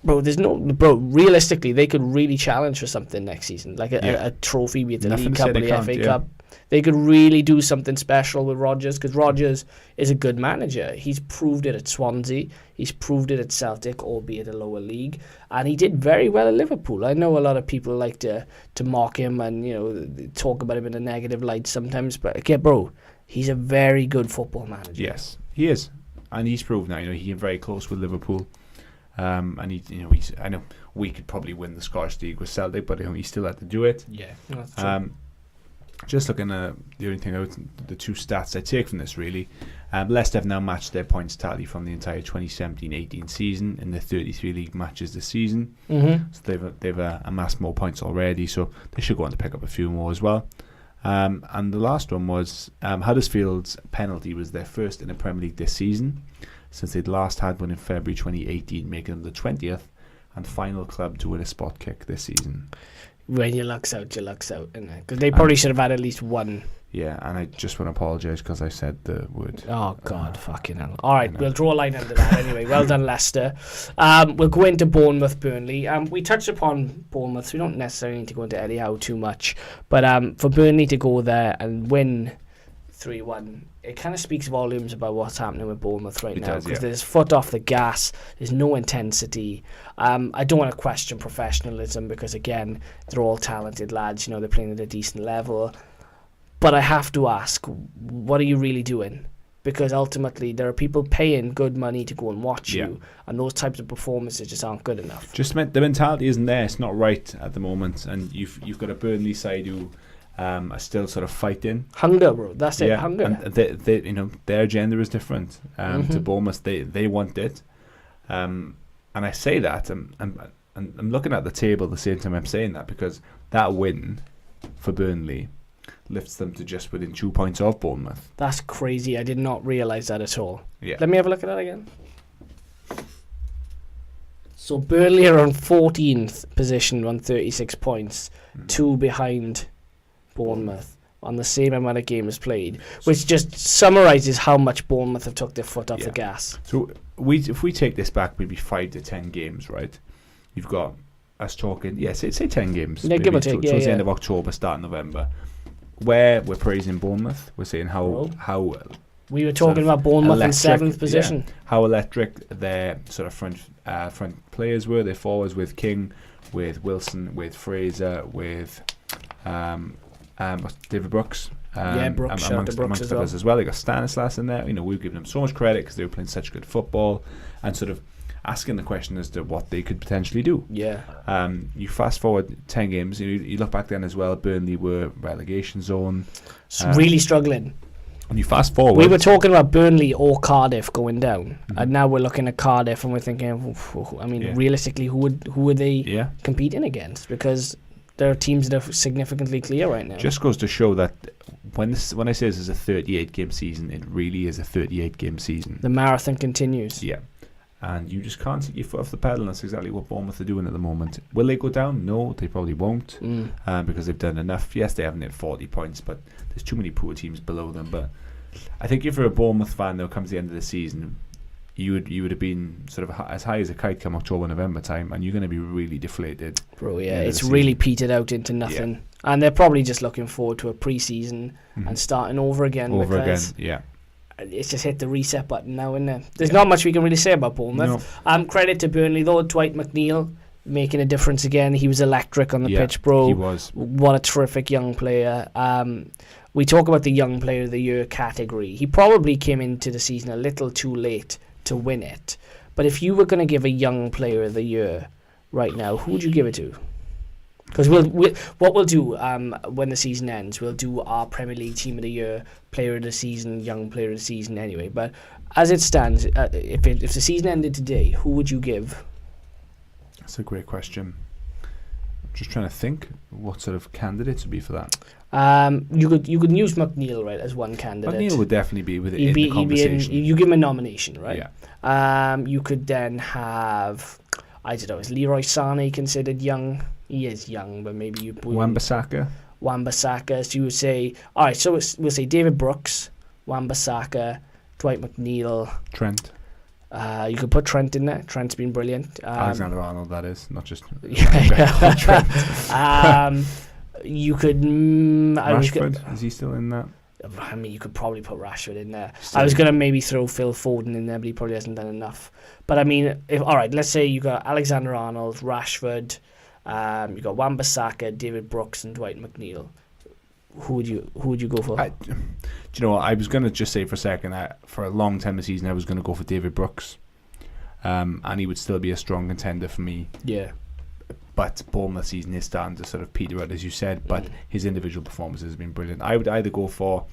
realistically, they could really challenge for something next season, like a trophy with the League Cup or the FA Cup. They could really do something special with Rodgers, because Rodgers is a good manager. He's proved it at Swansea. He's proved it at Celtic, albeit a lower league. And he did very well at Liverpool. I know a lot of people like to mock him and talk about him in a negative light sometimes. But again, he's a very good football manager. Yes, he is. And he's proved now. He's very close with Liverpool. And he's. I know we could probably win the Scottish League with Celtic, but he still had to do it. Yeah, that's true. Just looking at the only thing the two stats I take from this really, Leicester have now matched their points tally from the entire 2017-18 season in the 33 league matches this season. Mm-hmm. So they've amassed more points already, so they should go on to pick up a few more as well. And the last one was Huddersfield's penalty was their first in the Premier League this season, since they'd last had one in February 2018, making them the 20th and final club to win a spot kick this season. When your luck's out, isn't it? Because they probably should have had at least one. Yeah, and I just want to apologise because I said the word. Oh, God, fucking hell. All right, we'll draw a line under that anyway. Well done, Leicester. We'll go into Bournemouth, Burnley. We touched upon Bournemouth, so we don't necessarily need to go into Eddie Howe too much. But for Burnley to go there and win 3-1, it kind of speaks volumes about what's happening with Bournemouth right now, because there's foot off the gas, there's no intensity. I don't want to question professionalism, because again, they're all talented lads, they're playing at a decent level, but I have to ask, what are you really doing? Because ultimately there are people paying good money to go and watch you, and those types of performances just aren't good enough. The mentality isn't there, it's not right at the moment, and you've got a Burnley side who are still sort of fighting. Hunger, bro. That's it. Hunger. And they their agenda is different to Bournemouth. They want it, and I say that. I'm looking at the table at the same time I'm saying that, because that win for Burnley lifts them to just within 2 points of Bournemouth. That's crazy. I did not realise that at all. Yeah. Let me have a look at that again. So Burnley are on 14th position on 36 points, 2 behind Bournemouth on the same amount of games played, which just summarises how much Bournemouth have took their foot off the gas. So if we take this back maybe 5 to 10 games, right? You've got us talking, say 10 games. Yeah, give or take. Towards the end of October, start November, where we're praising Bournemouth. We're saying how we were talking about Bournemouth in 7th position. How electric their sort of front players were. Their forwards with King, with Wilson, with Fraser, with David Brooks. Brooks, amongst others as well. They got Stanislas in there. We've given them so much credit because they were playing such good football, and sort of asking the question as to what they could potentially do. Yeah. You fast forward 10 games. You look back then as well. Burnley were relegation zone. Really struggling. And you fast forward. We were talking about Burnley or Cardiff going down, and now we're looking at Cardiff and we're thinking, realistically, who are they competing against? Because there are teams that are significantly clear right now. Just goes to show that when I say this is a 38-game season, it really is a 38-game season. The marathon continues. Yeah. And you just can't take your foot off the pedal. That's exactly what Bournemouth are doing at the moment. Will they go down? No, they probably won't, because they've done enough. Yes, they haven't hit 40 points, but there's too many poor teams below them. But I think if you're a Bournemouth fan, though, comes the end of the season, you would have been sort of as high as a kite come October, November time, and you're going to be really deflated. Bro, yeah, it's really petered out into nothing. Yeah. And they're probably just looking forward to a pre-season and starting over again. Yeah. It's just hit the reset button now, isn't it? There's not much we can really say about Bournemouth. No. Credit to Burnley, though. Dwight McNeil making a difference again. He was electric on the pitch, bro. He was. What a terrific young player. We talk about the Young Player of the Year category. He probably came into the season a little too late to win it. But if you were going to give a Young Player of the Year right now, who would you give it to? Because what we'll do when the season ends, we'll do our Premier League Team of the Year, Player of the Season, Young Player of the Season anyway. But as it stands, if the season ended today, who would you give? That's a great question. I'm just trying to think what sort of candidates would be for that. You could use McNeil, right, as one candidate. McNeil would definitely be with it in the conversation. You give him a nomination, right? Yeah. You could then have, I don't know, is Leroy Sané considered young? He is young, but maybe you... Wan-Bissaka. So you would say... Alright, so we'll say David Brooks, Wan-Bissaka, Dwight McNeil. Trent. You could put Trent in there. Trent's been brilliant. Alexander-Arnold, that is, not just... Trent. You could... Rashford, is he still in that? I mean, you could probably put Rashford in there. I was going to maybe throw Phil Foden in there, but he probably hasn't done enough. But I mean, alright, let's say you got Alexander-Arnold, Rashford... you got Wan-Bissaka, David Brooks, and Dwight McNeil. Who would you go for? Do you know what? I was going to just say for a second that for a long time this season I was going to go for David Brooks, and he would still be a strong contender for me. Yeah. But Bournemouth season is starting to sort of peter out, as you said. But his individual performances have been brilliant. I would either go for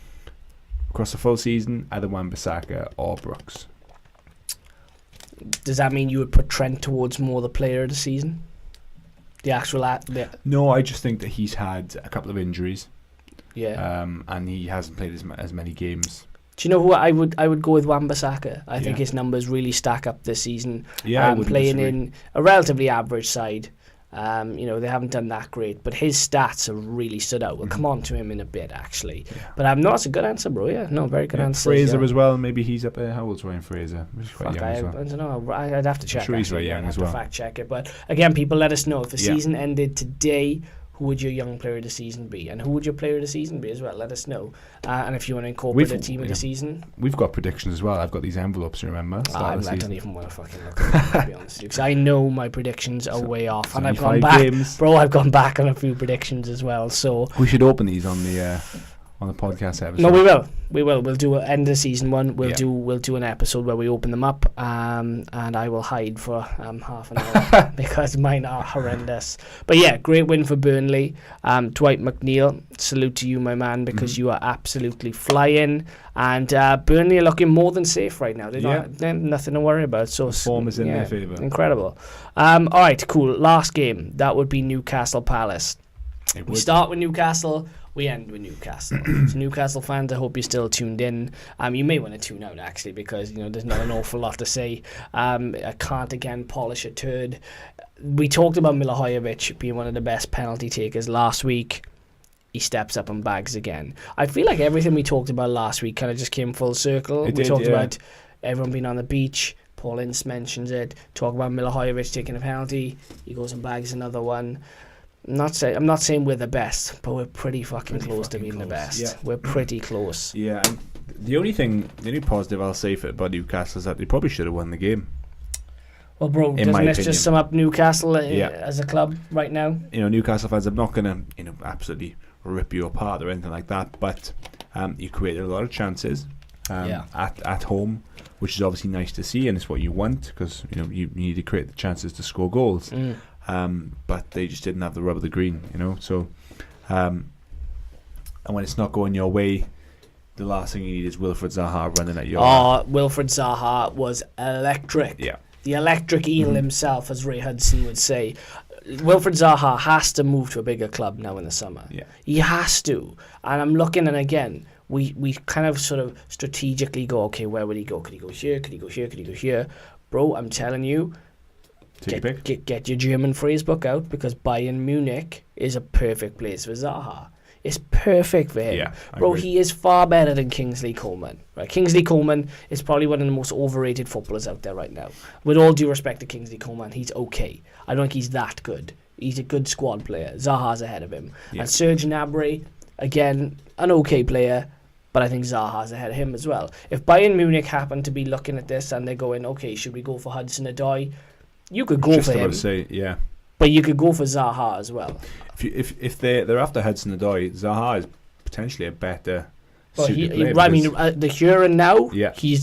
across the full season either Wan-Bissaka or Brooks. Does that mean you would put Trent towards more the player of the season? The actual No, I just think that he's had a couple of injuries. Yeah. And he hasn't played as many games. Do you know who I would go with? Wan-Bissaka. I think his numbers really stack up this season. Yeah, playing in a relatively average side. They haven't done that great, but his stats have really stood out. We'll come on to him in a bit, actually. Yeah. But no, it's a good answer, bro. Yeah, no, very good answer. Fraser as well. Maybe he's up there. How old's Ryan Fraser? He's quite young as well. I don't know. I'd have to check. I'm sure he's very young as well. I'd have to fact check it. But again, people, let us know if the season ended today. Who would your Young Player of the Season be? And who would your Player of the Season be as well? Let us know. And if you want to incorporate a Team of the Season. We've got predictions as well. I've got these envelopes, you remember? I don't even want to fucking look at them, to be honest with you. Because I know my predictions are way off. And I've gone back. Bro, I've gone back on a few predictions as well. So we should open these on the podcast episode. No, we will. We'll do an end of season one. We'll do an episode where we open them up, and I will hide for half an hour because mine are horrendous. But yeah, great win for Burnley. Dwight McNeil, salute to you, my man, because you are absolutely flying. And Burnley are looking more than safe right now. They're nothing to worry about. So form is in their favour. Incredible. All right, cool. Last game, that would be Newcastle Palace. We start with Newcastle. We end with Newcastle. So Newcastle fans, I hope you're still tuned in. You may want to tune out, actually, because there's not an awful lot to say. I can't, again, polish a turd. We talked about Milivojevic being one of the best penalty takers last week. He steps up and bags again. I feel like everything we talked about last week kind of just came full circle. We talked about everyone being on the beach. Paul Ince mentions it. Talk about Milivojevic taking a penalty. He goes and bags another one. I'm not saying we're the best, but we're pretty fucking close to being the best. Yeah. We're pretty close. Yeah, and the only positive I'll say about Newcastle is that they probably should have won the game. Well, bro, doesn't this just sum up Newcastle as a club right now? Newcastle fans, I'm not going to absolutely rip you apart or anything like that, but you created a lot of chances at home, which is obviously nice to see, and it's what you want because you need to create the chances to score goals. But they just didn't have the rub of the green, So, and when it's not going your way, the last thing you need is Wilfred Zaha running at your. Wilfred Zaha was electric. Yeah, the electric eel himself, as Ray Hudson would say. Wilfred Zaha has to move to a bigger club now in the summer. Yeah, he has to. And I'm looking, and again, we kind of sort of strategically go, okay, where would he go? Could he go here? Could he go here? Could he go here? Bro, I'm telling you. Get your German phrase book out because Bayern Munich is a perfect place for Zaha. It's perfect for him. Yeah, I Bro, agree. he is far better than Kingsley Coman. Right? Kingsley Coman is probably one of the most overrated footballers out there right now. With all due respect to Kingsley Coman, he's okay. I don't think he's that good. He's a good squad player. Zaha's ahead of him. Yeah. And Serge Gnabry, again, an okay player, but I think Zaha's ahead of him as well. If Bayern Munich happen to be looking at this and they're going, okay, should we go for Hudson-Odoi? You could go Just for about him, to say, yeah. but you could go for Zaha as well. If they're after Hudson-Odoi, Zaha is potentially a better Well, suited he, player. I mean, the Huron now, Yeah. he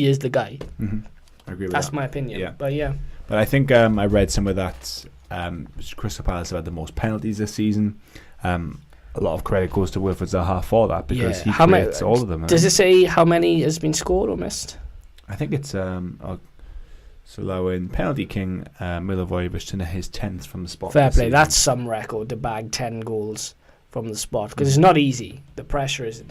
is the guy. Mhm. I agree with That's that. my opinion. Yeah. But yeah, But I think I read some of that. Crystal Palace have had the most penalties this season. A lot of credit goes to Wilfried Zaha for that because he creates all of them. Does it say how many has been scored or missed? I think it's so low in penalty king Milivojevic to his 10th from the spot. Fair this play. season. That's some record to bag 10 goals from the spot because it's not easy. The pressure is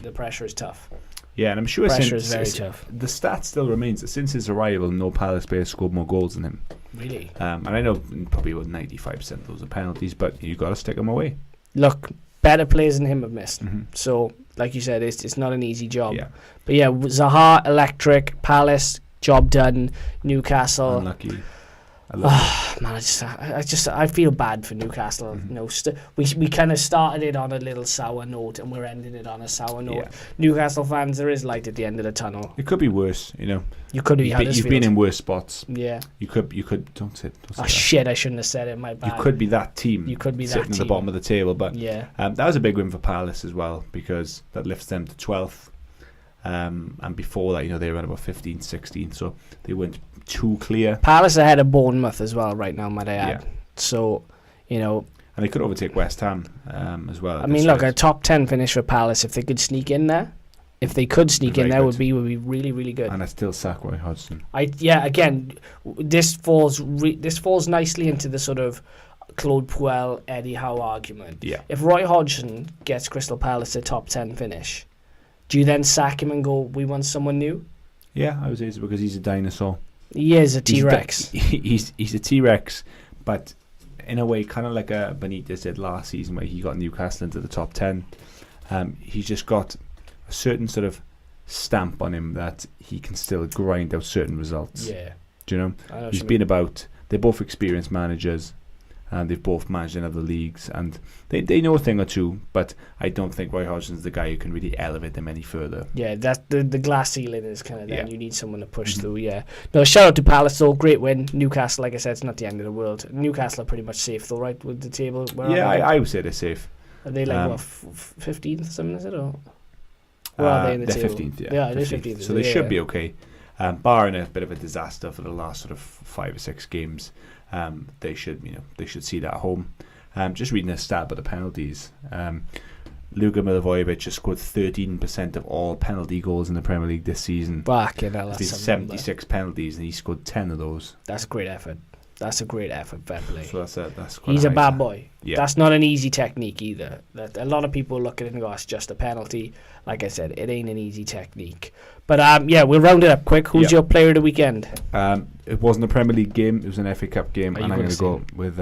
tough. Yeah, and I'm sure Pressure is very tough. The stat still remains that since his arrival, no Palace player scored more goals than him. Really? And I know probably about 95% of those are penalties, but you got to stick them away. Look, better players than him have missed. Mhm. So, like you said, it's not an easy job. Yeah, But yeah, Zaha, electric, Palace, job done, Newcastle. unlucky. I love it. Man, I feel bad for Newcastle. Mhm. You know, we kind of started it on a little sour note, and we're ending it on a sour note. Yeah. Newcastle fans, there is light at the end of the tunnel. It could be worse, you know. You could be You've been in worse spots. Yeah. You could don't say Oh that. shit! I shouldn't have said it. My bad. You could be that team. You could be that sitting at the team. bottom of the table, but Yeah. that was a big win for Palace as well because that lifts them to 12th. And before that, you know, they were at about 15th, 16th, so they weren't too clear. Palace ahead of Bournemouth as well right now, might I add. Yeah. So, you know, And they could overtake West Ham as well. I mean, look, a top 10 finish for Palace if they could sneak in there. If they could sneak in Very there, good. would be really, really good. And I still sack Roy Hodgson. Again, this falls nicely into the sort of Claude Puel, Eddie Howe argument. Yeah. If Roy Hodgson gets Crystal Palace a top 10 finish, do you then sack him and go, we want someone new? Yeah, I would say it's because he's a dinosaur. He is a T-Rex. He's a T-Rex, but in a way, kind of like a Benitez did last season where he got Newcastle into the top 10. He's just got a certain sort of stamp on him that he can still grind out certain results. Yeah. Do you know? I know what He's you been mean. about, they're both experienced managers and they've both managed in other leagues and they know a thing or two, but I don't think Roy Hodgson's the guy who can really elevate them any further. Yeah, that's the glass ceiling is kind of there. Yeah. You need someone to push Mhm. through, yeah. No, shout out to Palace, though. Great win. Newcastle, like I said, it's not the end of the world. Newcastle are pretty much safe, though, right, with the table? Where Yeah, are they? I would say they're safe. Are they like, what, 15th, something, is it? Or where are they in the they're table? 15th, yeah. Yeah, they're 15th. So they yeah. should be okay. Barring a bit of a disaster for the last sort of 5 or 6 games, they should see that at home. Just reading a stat about the penalties. Luka Milivojevic has scored 13% of all penalty goals in the Premier League this season. Fucking hell, There's that's 76 penalties and he scored 10 of those. That's a great effort. That's a great effort, fair play. So that's quite He's a high bad stat. boy. Yeah. That's not an easy technique either. That a lot of people look at it and go, it's just a penalty. Like I said, it ain't an easy technique. But yeah, we'll round it up quick. Who's your player of the weekend? It wasn't a Premier League game, it was an FA Cup game, Are you and I'm gonna going to go with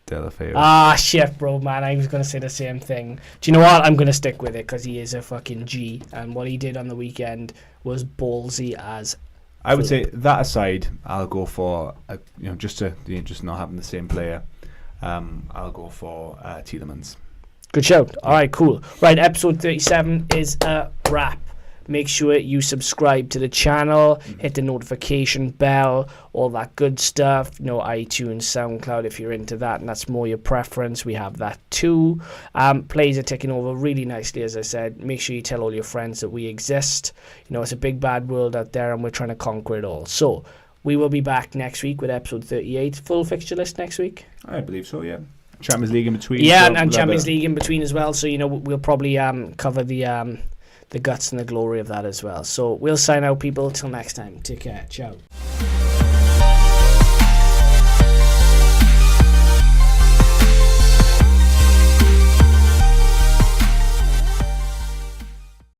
Delafeu. Ah, shit, bro, man. I was going to say the same thing. Do you know what? I'm going to stick with it because he is a fucking G. And what he did on the weekend was ballsy as I would say that aside, I'll go for just not having the same player. I'll go for Tielemans. Good shout. All right, cool. Right, episode 37 is a wrap. Make sure you subscribe to the channel, hit the notification bell, all that good stuff. iTunes, SoundCloud if you're into that, and that's more your preference. We have that too. Plays are ticking over really nicely, as I said. Make sure you tell all your friends that we exist. It's a big bad world out there, and we're trying to conquer it all. So we will be back next week with episode 38. Full fixture list next week. I believe so. Yeah, Champions League in between. Yeah, so and Champions League in between as well. So we'll probably cover the guts and the glory of that as well. So we'll sign out, people. Till next time. Take care. Ciao.